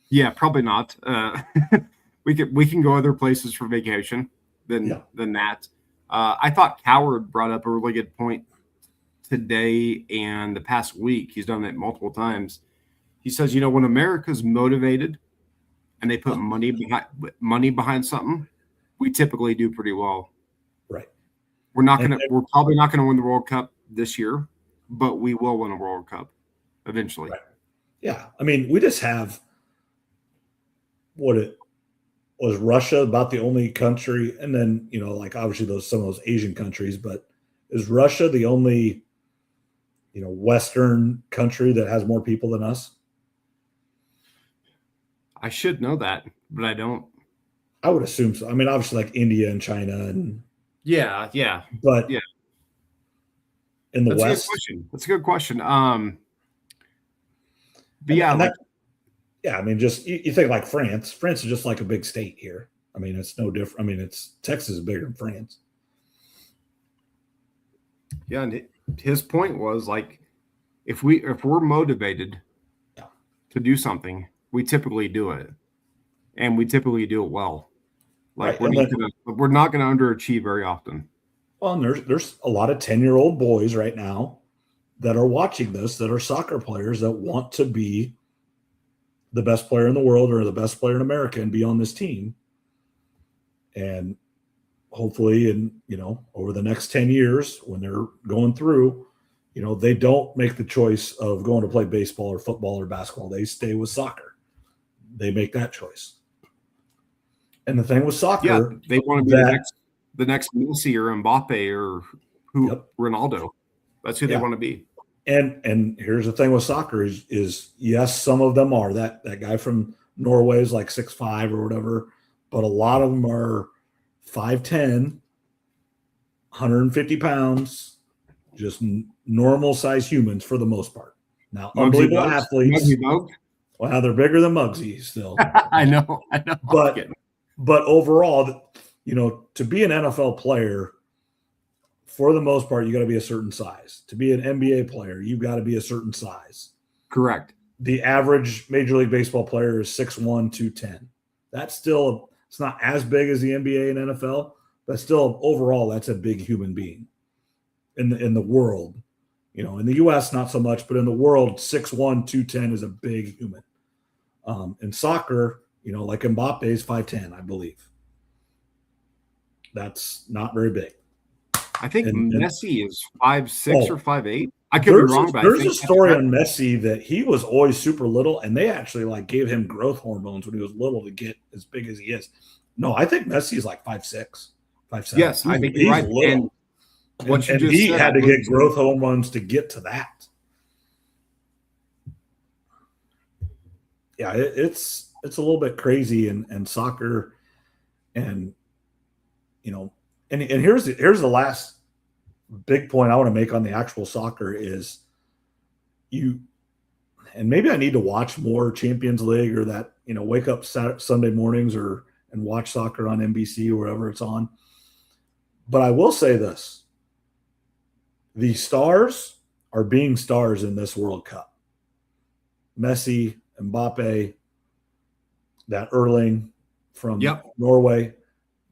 Yeah, probably not. We can go other places for vacation than that. I thought Coward brought up a really good point today and the past week. He's done it multiple times. He says, when America's motivated and they put money behind something, we typically do pretty well. Right. We're probably not gonna win the World Cup this year, but we will win a World Cup eventually. Right. Yeah. I mean, we just have was Russia about the only country, and then like obviously some of those Asian countries, but is Russia the only Western country that has more people than us? I should know that, but I don't. I would assume so. I mean, obviously, like India and China, and yeah, but yeah, in the West, that's a good question. But I mean, just you think like France. France is just like a big state here. I mean, it's no different. I mean, Texas is bigger than France. Yeah, and his point was like, if we're motivated to do something, we typically do it, and we typically do it well. Like we're not going to underachieve very often. Well, and there's a lot of 10-year-old boys right now that are watching this that are soccer players that want to be the best player in the world or the best player in America and be on this team. And hopefully, over the next 10 years, when they're going through, they don't make the choice of going to play baseball or football or basketball. They stay with soccer. They make that choice. And the thing with soccer, they want to be the next Messi or Mbappe or Ronaldo. That's who they want to be. And here's the thing with soccer is yes, some of them are that guy from Norway is like 6'5" or whatever, but a lot of them are 5'10", 150 pounds, just normal size humans for the most part. Now, unbelievable athletes. Well, they're bigger than Muggsy still. I know. But overall, to be an NFL player, for the most part, you got to be a certain size. To be an NBA player, you've got to be a certain size. Correct. The average Major League Baseball player is 6'1", 210. That's still, it's not as big as the NBA and NFL, but still overall, that's a big human being in the world. In the U.S., not so much, but in the world, 6'1", 210 is a big human. In soccer, like Mbappe is 5'10", I believe. That's not very big. I think Messi is 5'6" or 5'8". I could be wrong, but there's a story on Messi that he was always super little, and they actually gave him growth hormones when he was little to get as big as he is. No, I think Messi is 5'6". 5'7". Yes, I think you're right. Little. And what you just he said, had to get growth hormones to get to that. Yeah, it's a little bit crazy in soccer, and and here's the last big point I want to make on the actual soccer is and maybe I need to watch more Champions League or that, wake up Sunday mornings and watch soccer on NBC or wherever it's on. But I will say this. The stars are being stars in this World Cup. Messi, Mbappe, that Erling from Norway,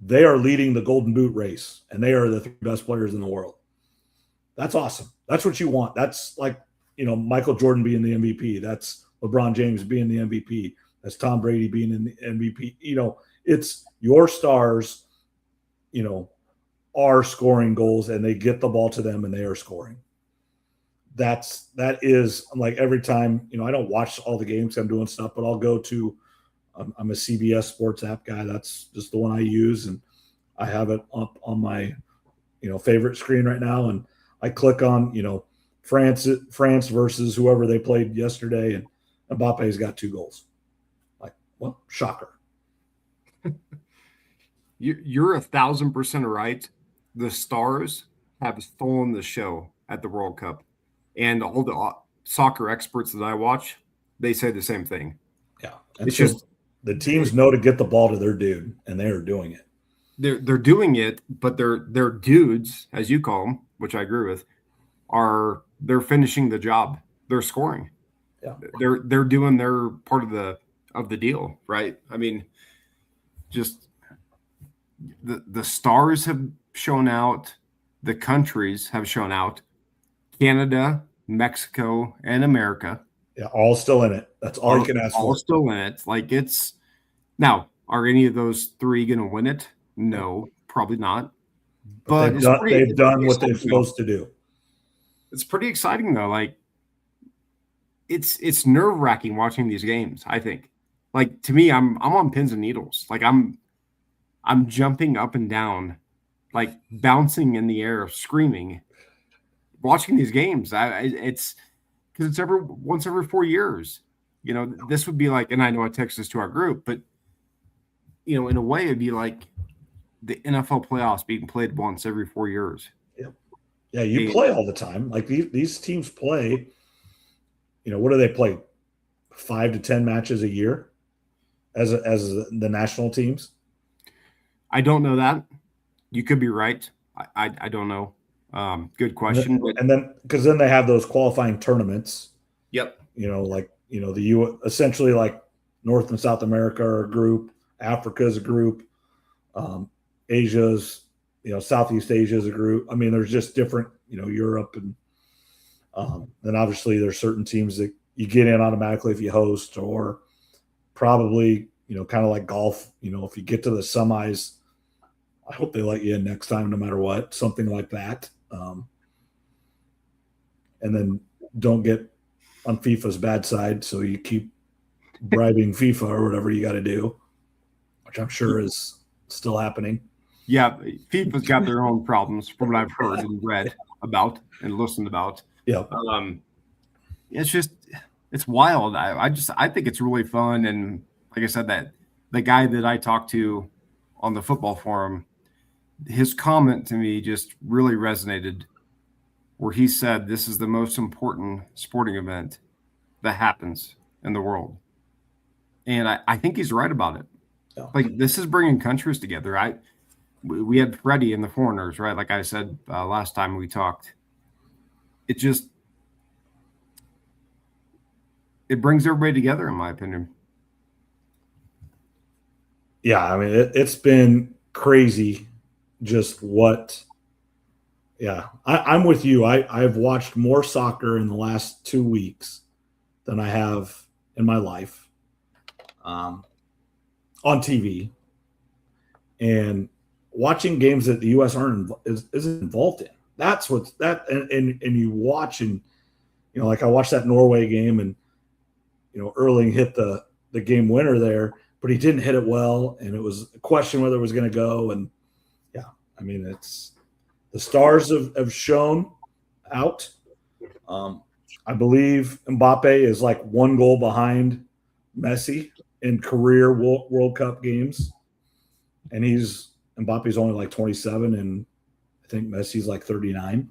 they are leading the Golden Boot race, and they are the 3 best players in the world. That's awesome. That's what you want. That's like, Michael Jordan being the MVP. That's LeBron James being the MVP. That's Tom Brady being in the MVP. It's your stars, are scoring goals, and they get the ball to them and they are scoring. That is like every time, I don't watch all the games. I'm doing stuff, but I'll go to, I'm a CBS Sports app guy. That's just the one I use. And I have it up on my, favorite screen right now. And I click on, France versus whoever they played yesterday. And Mbappe's got 2 goals. Like, well, shocker. You're 1,000% right. The stars have stolen the show at the World Cup. And all the soccer experts that I watch, they say the same thing. Yeah. It's just the teams know to get the ball to their dude, and they are doing it. They're doing it, but their dudes, as you call them, which I agree with, they're finishing the job. They're scoring. Yeah. They're doing their part of the deal, right? I mean, just the stars have shown out, the countries have shown out. Canada, Mexico, and America. Yeah, all still in it. That's all you can ask for. All still in it. Like now, are any of those 3 going to win it? No, probably not. But they've done what they're supposed to do. It's pretty exciting though. Like it's nerve-wracking watching these games, I think. Like to me, I'm on pins and needles. Like I'm jumping up and down, like bouncing in the air, screaming. Watching these games, it's because it's once every 4 years. This would be like, and I know I text this to our group, but in a way, it'd be like the NFL playoffs being played once every 4 years. Yeah, you play all the time. Like these teams play. What do they play? 5 to 10 matches a year, as the national teams. I don't know that. You could be right. I don't know. Good question. And then because then they have those qualifying tournaments. Yep. Essentially like North and South America are a group, Africa is a group, Asia's, Southeast Asia is a group. I mean, there's just different, Europe, and then obviously there's certain teams that you get in automatically if you host, or probably, kind of like golf, if you get to the semis, I hope they let you in next time, no matter what, something like that. And then don't get on FIFA's bad side, so you keep bribing FIFA or whatever you got to do, which I'm sure is still happening. Yeah, FIFA's got their own problems from what I've heard and read about and listened about. Yeah. It's wild. I think it's really fun. And like I said, that the guy that I talked to on the football forum, his comment to me just really resonated, where he said, this is the most important sporting event that happens in the world. And I think he's right about it. Yeah. Like, this is bringing countries together. We had Freddie and the Foreigners, right? Like I said last time we talked. It brings everybody together, in my opinion. Yeah, I mean, it's been crazy just what – yeah, I'm with you. I've watched more soccer in the last 2 weeks than I have in my life on TV. And watching games that the U.S. isn't involved in. That's what's that, and you watch, and like I watched that Norway game, and Erling hit the game winner there, but he didn't hit it well, and it was a question whether it was going to go. And yeah, I mean, it's the stars have shown out. I believe Mbappe is like one goal behind Messi in career World Cup games, and Mbappe's only like 27, and I think Messi's like 39,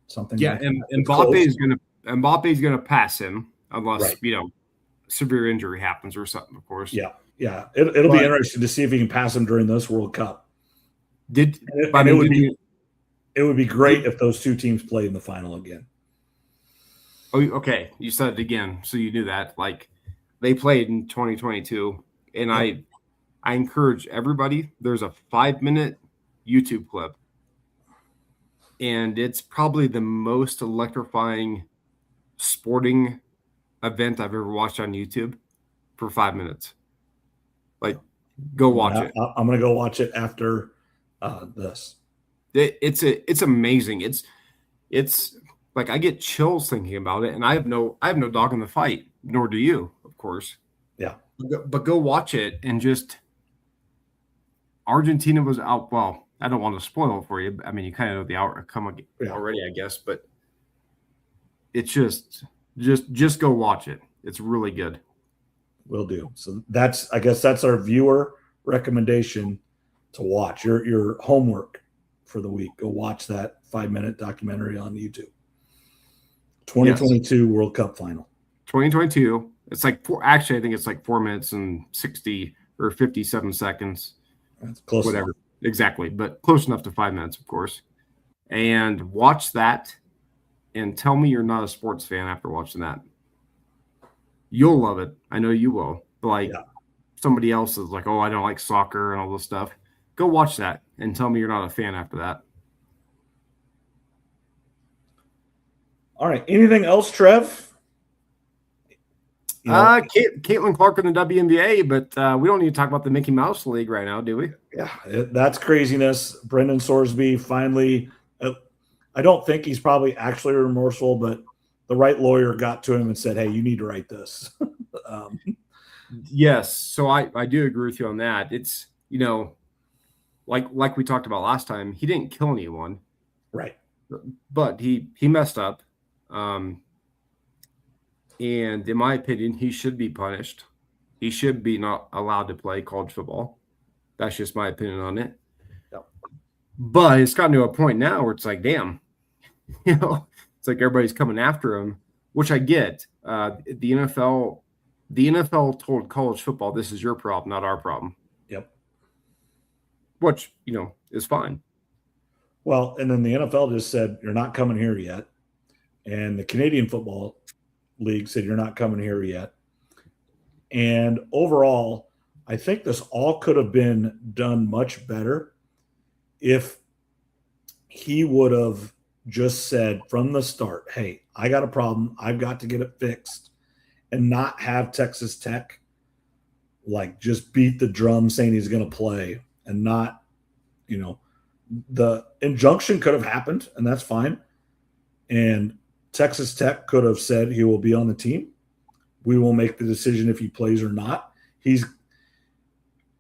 something. Yeah, like and that. Mbappe's gonna pass him unless Right. Severe injury happens or something, of course. Yeah. It'll be interesting to see if he can pass him during this World Cup. It would be great if those two teams played in the final again. Oh, okay. You said it again, so you knew that. Like, they played in 2022, and yep. I encourage everybody. There's a 5-minute YouTube clip, and it's probably the most electrifying sporting event I've ever watched on YouTube for 5 minutes. Like, go watch it. I'm gonna go watch it after this. It's amazing. It's like I get chills thinking about it, and I have no dog in the fight, nor do you, of course. Yeah. But go watch it, and just Argentina was out. Well, I don't want to spoil it for you. I mean, you kind of know the outcome already, I guess. But it's just go watch it. It's really good. Will do. So I guess that's our viewer recommendation to watch. Your homework for the week. Go watch that 5-minute documentary on YouTube. 2022 World Cup final. 2022. It's like I think it's like 4 minutes and 60 or 57 seconds. That's close. Whatever. Enough. Exactly. But close enough to 5 minutes, of course. And watch that and tell me you're not a sports fan after watching that. You'll love it. I know you will. But somebody else is like, oh, I don't like soccer and all this stuff. Go watch that and tell me you're not a fan after that. All right. Anything else, Trev? Caitlin Clark in the WNBA, but we don't need to talk about the Mickey Mouse League right now, do we? Yeah, that's craziness. Brendan Sorsby finally, I don't think he's probably actually remorseful, but the right lawyer got to him and said, hey, you need to write this. Yes. So I do agree with you on that. It's, like we talked about last time, he didn't kill anyone. Right. But he messed up. And in my opinion, he should be punished. He should be not allowed to play college football. That's just my opinion on it. Yep. But it's gotten to a point now where it's like, damn, it's like everybody's coming after him, which I get. The NFL told college football, this is your problem, not our problem. Yep. Which, is fine. Well, and then the NFL just said, you're not coming here yet. And the Canadian Football League said, you're not coming here yet. And overall, I think this all could have been done much better if he would have just said from the start, hey, I got a problem. I've got to get it fixed, and not have Texas Tech just beat the drum saying he's going to play, and not, the injunction could have happened, and that's fine. And Texas Tech could have said he will be on the team. We will make the decision if he plays or not.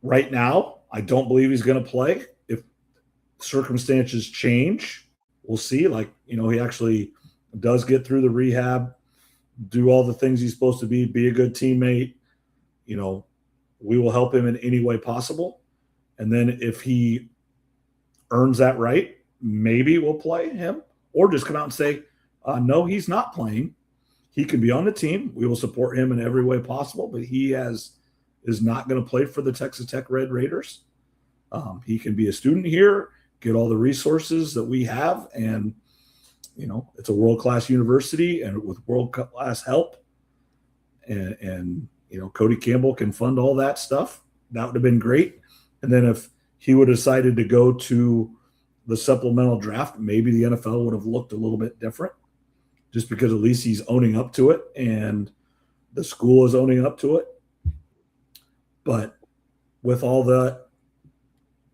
Right now, I don't believe he's going to play. If circumstances change, we'll see. He actually does get through the rehab, do all the things he's supposed to be a good teammate. We will help him in any way possible. And then if he earns that right, maybe we'll play him, or just come out and say, no, he's not playing. He can be on the team. We will support him in every way possible, but he is not going to play for the Texas Tech Red Raiders. He can be a student here, get all the resources that we have, and it's a world-class university and with world-class help. And Cody Campbell can fund all that stuff. That would have been great. And then if he would have decided to go to the supplemental draft, maybe the NFL would have looked a little bit different, just because at least he's owning up to it and the school is owning up to it. But with all the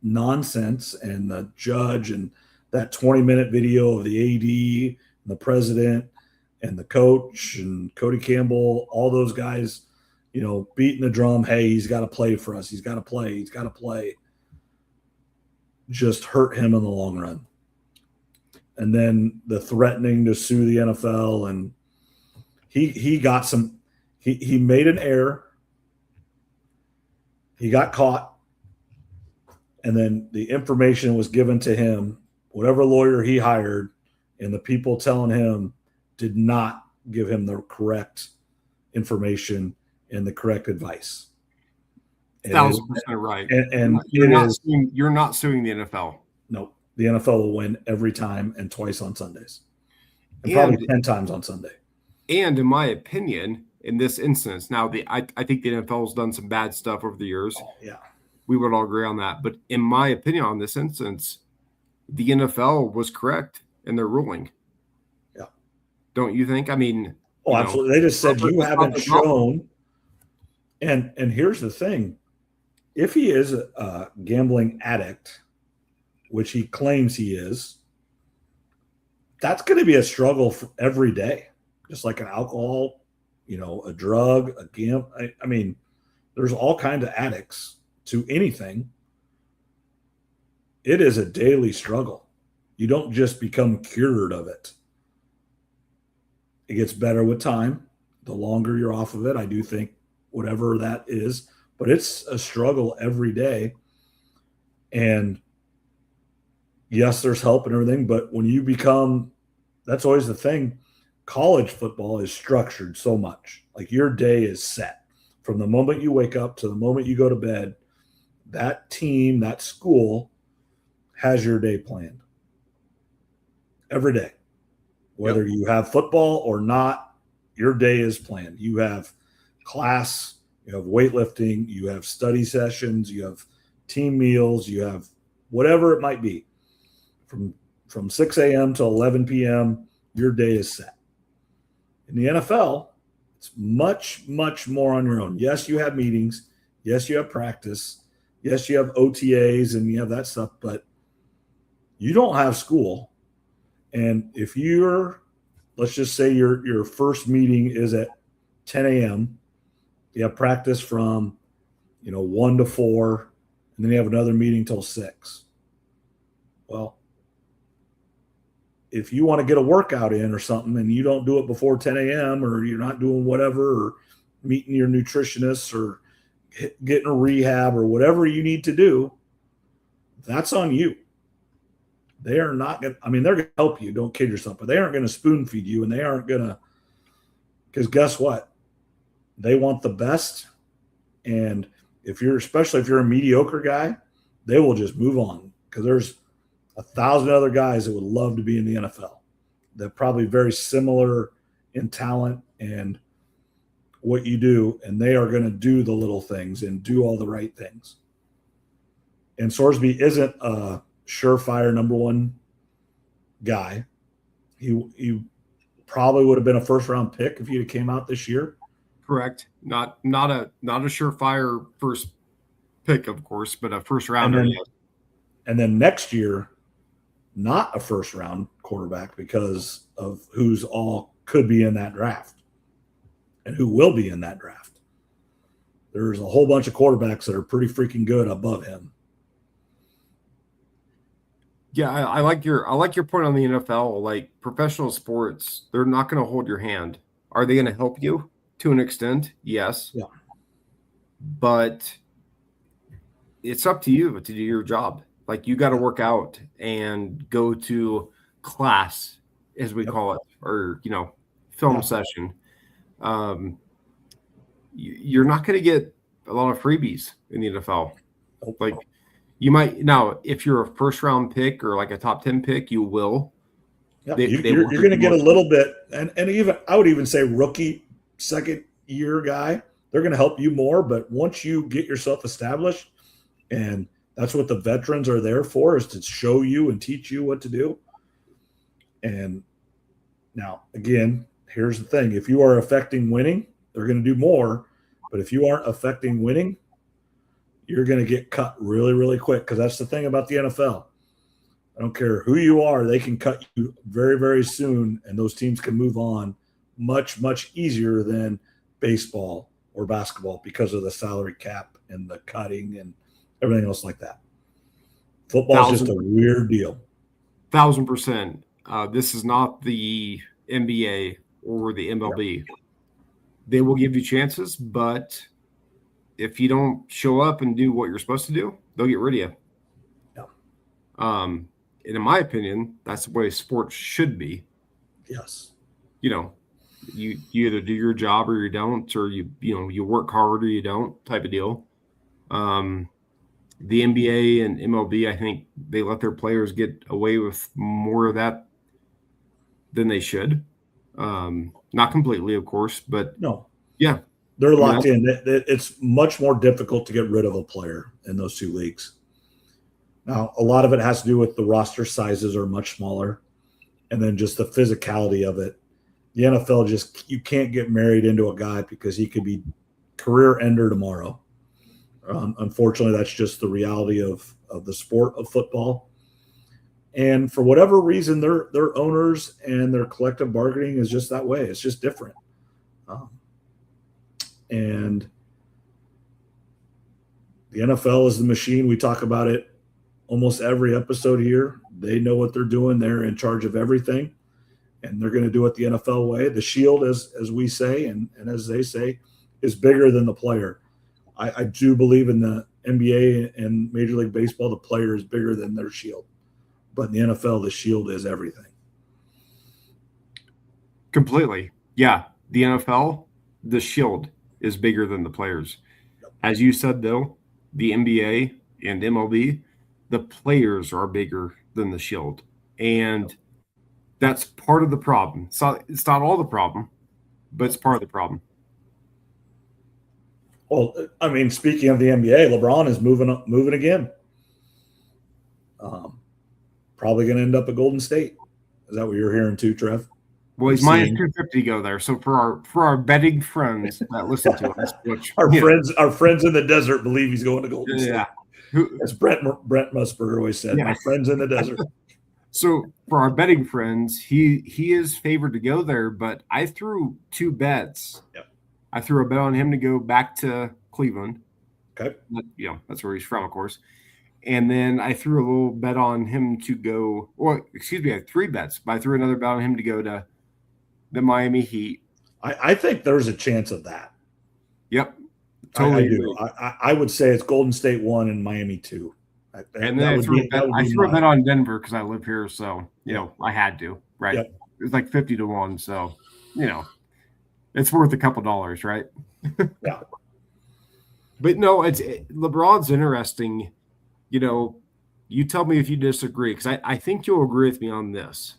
nonsense and the judge and that 20-minute video of the AD and the president and the coach and Cody Campbell, all those guys, beating the drum, hey, he's got to play for us. He's got to play. He's got to play. just hurt him in the long run. And then the threatening to sue the NFL, and he got some. He made an error. He got caught, and then the information was given to him. Whatever lawyer he hired, and the people telling him did not give him the correct information and the correct advice. 1,000% right. And you're not suing the NFL. No, the NFL will win every time and twice on Sundays, and probably 10 times on Sunday. And in my opinion, in this instance, now I think the NFL has done some bad stuff over the years. Oh, yeah, we would all agree on that. But in my opinion, on this instance, the NFL was correct in their ruling. Yeah, don't you think? I mean, absolutely. They just said you haven't shown. And here's the thing: if he is a gambling addict, which he claims he is, that's going to be a struggle for every day, just like an alcohol, a drug, a gamble. I mean, there's all kinds of addicts to anything. It is a daily struggle. You don't just become cured of it. It gets better with time. The longer you're off of it, I do think, whatever that is, but it's a struggle every day. And yes, there's help and everything, but when you become, that's always the thing. College football is structured so much. Like your day is set from the moment you wake up to the moment you go to bed. That team, that school has your day planned every day. Whether you have football or not, your day is planned. You have class, you have weightlifting, you have study sessions, you have team meals, you have whatever it might be. From 6 a.m. to 11 p.m., your day is set. In the NFL, it's much, much more on your own. Yes, you have meetings. Yes, you have practice. Yes, you have OTAs and you have that stuff, but you don't have school. And if let's just say your first meeting is at 10 a.m., you have practice from, 1 to 4, and then you have another meeting till 6. Well, if you want to get a workout in or something and you don't do it before 10 a.m. or you're not doing whatever, or meeting your nutritionist or getting a rehab or whatever you need to do, that's on you. They are not going to, they're going to help you. Don't kid yourself, but they aren't going to spoon feed you, and they aren't going to, because guess what? They want the best. And especially if you're a mediocre guy, they will just move on, because there's 1,000 other guys that would love to be in the NFL. They're probably very similar in talent and what you do, and they are going to do the little things and do all the right things. And Sorsby isn't a surefire number one guy. He probably would have been a first-round pick if he had came out this year. Correct. Not a surefire first pick, of course, but a first rounder. And then next year, not a first-round quarterback because of who's all could be in that draft and who will be in that draft. There's a whole bunch of quarterbacks that are pretty freaking good above him. Yeah, I like your point on the NFL. Like professional sports, they're not going to hold your hand. Are they going to help you to an extent? Yes. Yeah. But it's up to you to do your job. Like you got to work out and go to class, as we call it, or film session. You're not going to get a lot of freebies in the NFL. Like you might now, if you're a first round pick or like a top 10 pick, you will. Yeah, you're going to get a little bit, and even I would even say rookie, second year guy. They're going to help you more, but once you get yourself established, and that's what the veterans are there for, is to show you and teach you what to do. And now, again, here's the thing. If you are affecting winning, they're going to do more. But if you aren't affecting winning, you're going to get cut really, really quick, because that's the thing about the NFL. I don't care who you are. They can cut you very, very soon, and those teams can move on much, much easier than baseball or basketball because of the salary cap and the cutting and everything else like that. Football's just a weird deal. 1,000%. This is not the NBA or the MLB. Yeah. They will give you chances, but if you don't show up and do what you're supposed to do, they'll get rid of you. Yeah. And in my opinion, that's the way sports should be. Yes. You either do your job or you don't, or you work hard or you don't, type of deal. The NBA and MLB, I think they let their players get away with more of that than they should. Not completely, of course, but no. Yeah. They're locked in. It's much more difficult to get rid of a player in those two leagues. Now, a lot of it has to do with the roster sizes are much smaller, and then just the physicality of it. The NFL you can't get married into a guy because he could be career ender tomorrow. Unfortunately, that's just the reality of the sport of football. And for whatever reason, their owners and their collective bargaining is just that way. It's just different. And the NFL is the machine. We talk about it almost every episode here. They know what they're doing. They're in charge of everything, and they're going to do it the NFL way. The shield, as we say, and as they say, is bigger than the player. I do believe in the NBA and Major League Baseball, the player is bigger than their shield. But in the NFL, the shield is everything. Completely. Yeah. The NFL, the shield is bigger than the players. Yep. As you said, though, the NBA and MLB, the players are bigger than the shield. And that's part of the problem. It's not all the problem, but it's part of the problem. Well, I mean, speaking of the NBA, LeBron is moving again. Probably going to end up at Golden State. Is that what you're hearing too, Trev? Well, he's minus 250 to go there. So for our betting friends that listen to us, which our friends in the desert believe he's going to Golden State. As Brent Musburger always said, my friends in the desert. So for our betting friends, he is favored to go there, but I threw two bets. Yep. I threw a bet on him to go back to Cleveland. Okay. That's where he's from, of course. And then I threw a little bet on him to go, I had three bets, but I threw another bet on him to go to the Miami Heat. I think there's a chance of that. Yep. Totally. I do. I would say it's Golden State 1 and Miami 2. And then I threw a bet on Denver because I live here. So, I had to, right? Yep. It was like 50 to 1. So, it's worth a couple dollars, right? Yeah. But no, LeBron's interesting. You tell me if you disagree, because I think you'll agree with me on this.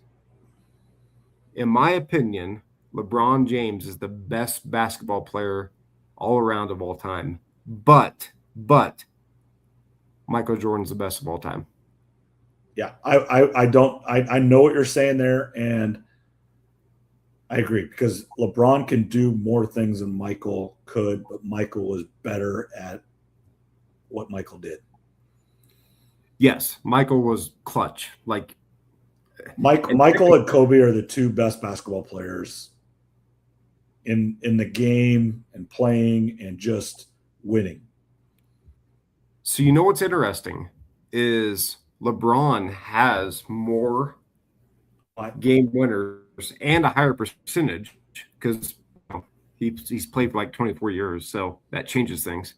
In my opinion, LeBron James is the best basketball player all around of all time. But Michael Jordan's the best of all time. Yeah, I know what you're saying there, and I agree, because LeBron can do more things than Michael could, but Michael was better at what Michael did. Yes, Michael was clutch. Like Michael and Kobe are the two best basketball players in the game and playing and just winning. So what's interesting is LeBron has more game winners and a higher percentage because he's played for like 24 years, so that changes things.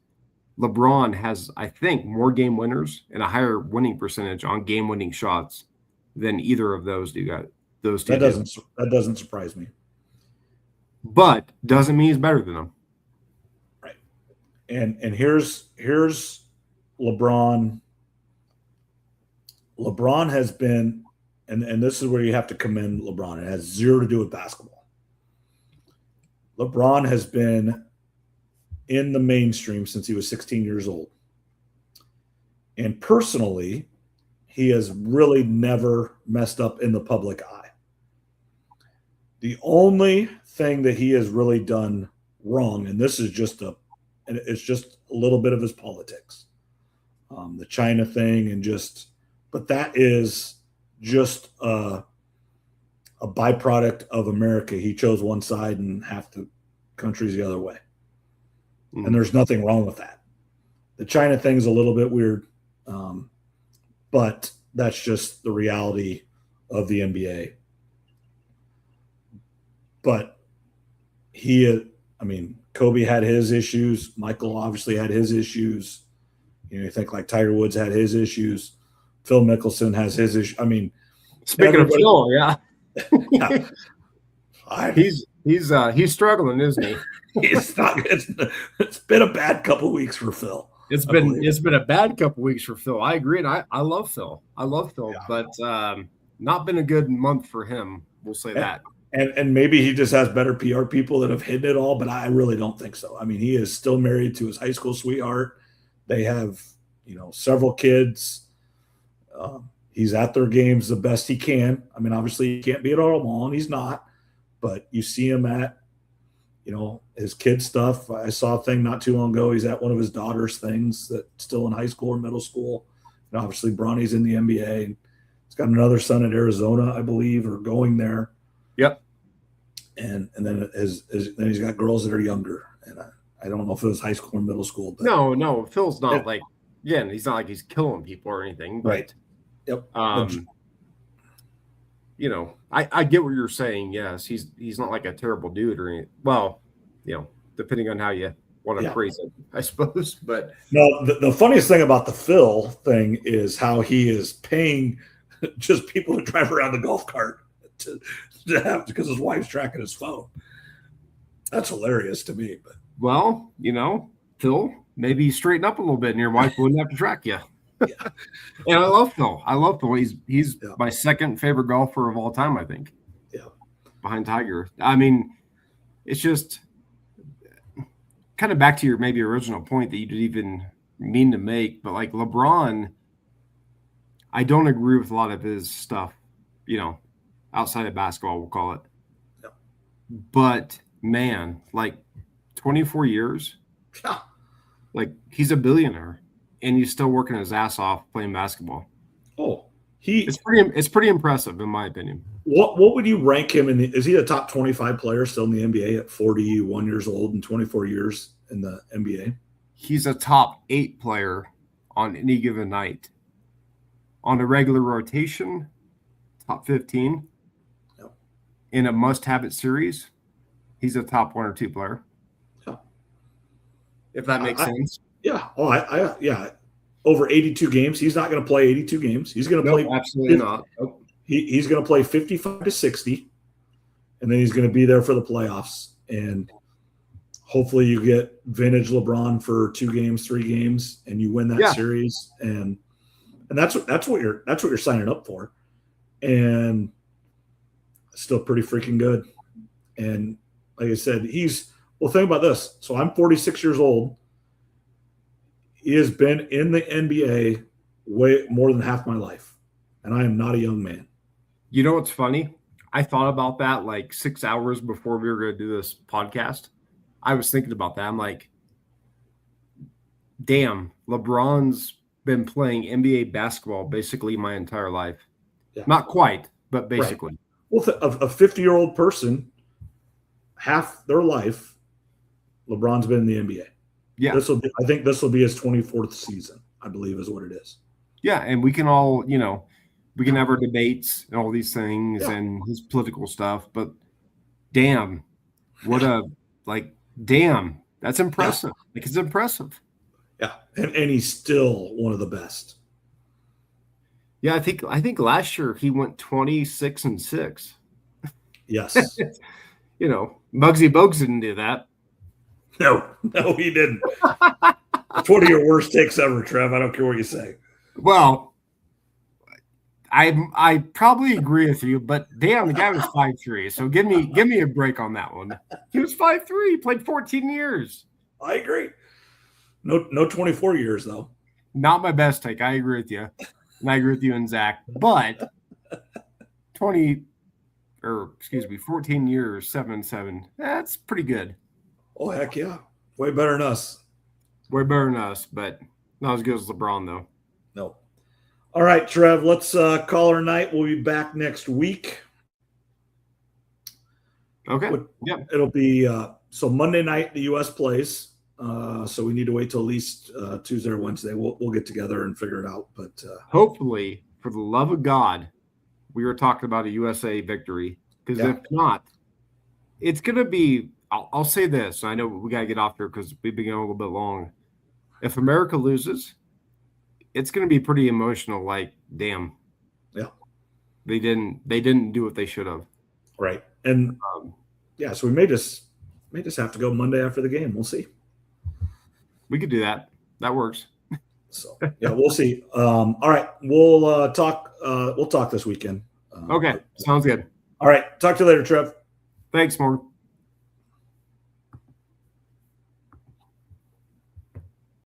LeBron has, I think, more game winners and a higher winning percentage on game-winning shots than either of those two. That doesn't surprise me. But doesn't mean he's better than them. Right. And here's LeBron. LeBron has been, and this is where you have to commend LeBron. It has zero to do with basketball. LeBron has been in the mainstream since he was 16 years old. And personally, he has really never messed up in the public eye. The only thing that he has really done wrong, and this is it's just a little bit of his politics, the China thing, but that is just a byproduct of America. He chose one side and half the country's the other way. And there's nothing wrong with that. The China thing's a little bit weird. but that's just the reality of the NBA. But Kobe had his issues. Michael obviously had his issues. You think like Tiger Woods had his issues. Phil Mickelson has his issues. Speaking of Phil, yeah. He's struggling, isn't he? It's been a bad couple of weeks for Phil. It's been a bad couple of weeks for Phil. I agree, and I love Phil. Yeah. But not been a good month for him. We'll say that. And maybe he just has better PR people that have hidden it all, but I really don't think so. He is still married to his high school sweetheart. They have, several kids. He's at their games the best he can. Obviously he can't be at all of them, and he's not. But you see him at, his kid stuff. I saw a thing not too long ago. He's at one of his daughter's things that's still in high school or middle school. And obviously Bronny's in the NBA. And he's got another son at Arizona, I believe, or going there. Yep. And then then he's got girls that are younger. And I don't know if it was high school or middle school. But no, Phil's not he's not like he's killing people or anything. But, right. Yep. I get what you're saying. Yes, he's not like a terrible dude or anything. Well, depending on how you want to phrase it, I suppose. But no, the funniest thing about the Phil thing is how he is paying just people to drive around the golf cart to have, because his wife's tracking his phone. That's hilarious to me. But well, Phil, maybe straighten up a little bit, and your wife wouldn't have to track you. Yeah. And I love Phil. He's my second favorite golfer of all time, I think. Yeah. Behind Tiger. It's just kind of back to your maybe original point that you didn't even mean to make, but like LeBron, I don't agree with a lot of his stuff, outside of basketball, we'll call it. Yeah. But man, like 24 years, yeah. Like he's a billionaire. And he's still working his ass off playing basketball. Oh, it's pretty impressive in my opinion. What would you rank him in? Is he a top 25 player still in the NBA at 41 years old and 24 years in the NBA? He's a top 8 player on any given night. On a regular rotation, top 15. Yep. In a must-have-it series, he's a top 1 or 2 player. Yeah. If that makes sense. Yeah. Oh, yeah. Over 82 games. He's not going to play 82 games. He's going to play. Absolutely not. Nope. He's going to play 55 to 60, and then he's going to be there for the playoffs. And hopefully you get vintage LeBron for 2 games, 3 games, and you win that series. And that's what you're signing up for. And still pretty freaking good. And like I said, think about this. So I'm 46 years old. He has been in the NBA way more than half my life, and I am not a young man. You know what's funny? I thought about that like 6 hours before we were going to do this podcast. I was thinking about that. I'm like, damn, LeBron's been playing NBA basketball basically my entire life. Yeah. Not quite, but basically. Right. Well, a 50-year-old person, half their life, LeBron's been in the NBA. Yeah, I think this will be his 24th season, I believe is what it is. Yeah, and we can all, we can have our debates and all these things and his political stuff, but damn, damn, that's impressive. Yeah. Like, it's impressive. Yeah, and he's still one of the best. Yeah, I think last year he went 26-6. Yes. Muggsy Bogues didn't do that. No, he didn't. It's one of your worst takes ever, Trev. I don't care what you say. Well, I probably agree with you, but damn, the guy was 5'3", so give me a break on that one. He was 5'3", he played 14 years. I agree. No 24 years though. Not my best take. I agree with you, and I agree with you and Zach. But 14 years, 7-7. That's pretty good. Oh, heck yeah. Way better than us. Way better than us, but not as good as LeBron, though. No. All right, Trev, let's call our night. We'll be back next week. Okay. Yeah. It'll be so Monday night, the U.S. plays. So we need to wait till at least Tuesday or Wednesday. We'll get together and figure it out. But hopefully, for the love of God, we were talking about a USA victory. Because if not, it's going to be. I'll say this. I know we got to get off here because we've been going a little bit long. If America loses, it's going to be pretty emotional. Like, damn. Yeah. They didn't do what they should have. Right. And so we may just have to go Monday after the game. We'll see. We could do that. That works. So yeah, we'll see. All right. We'll talk. We'll talk this weekend. Okay. Sounds good. All right. Talk to you later, Trev. Thanks, Morgan.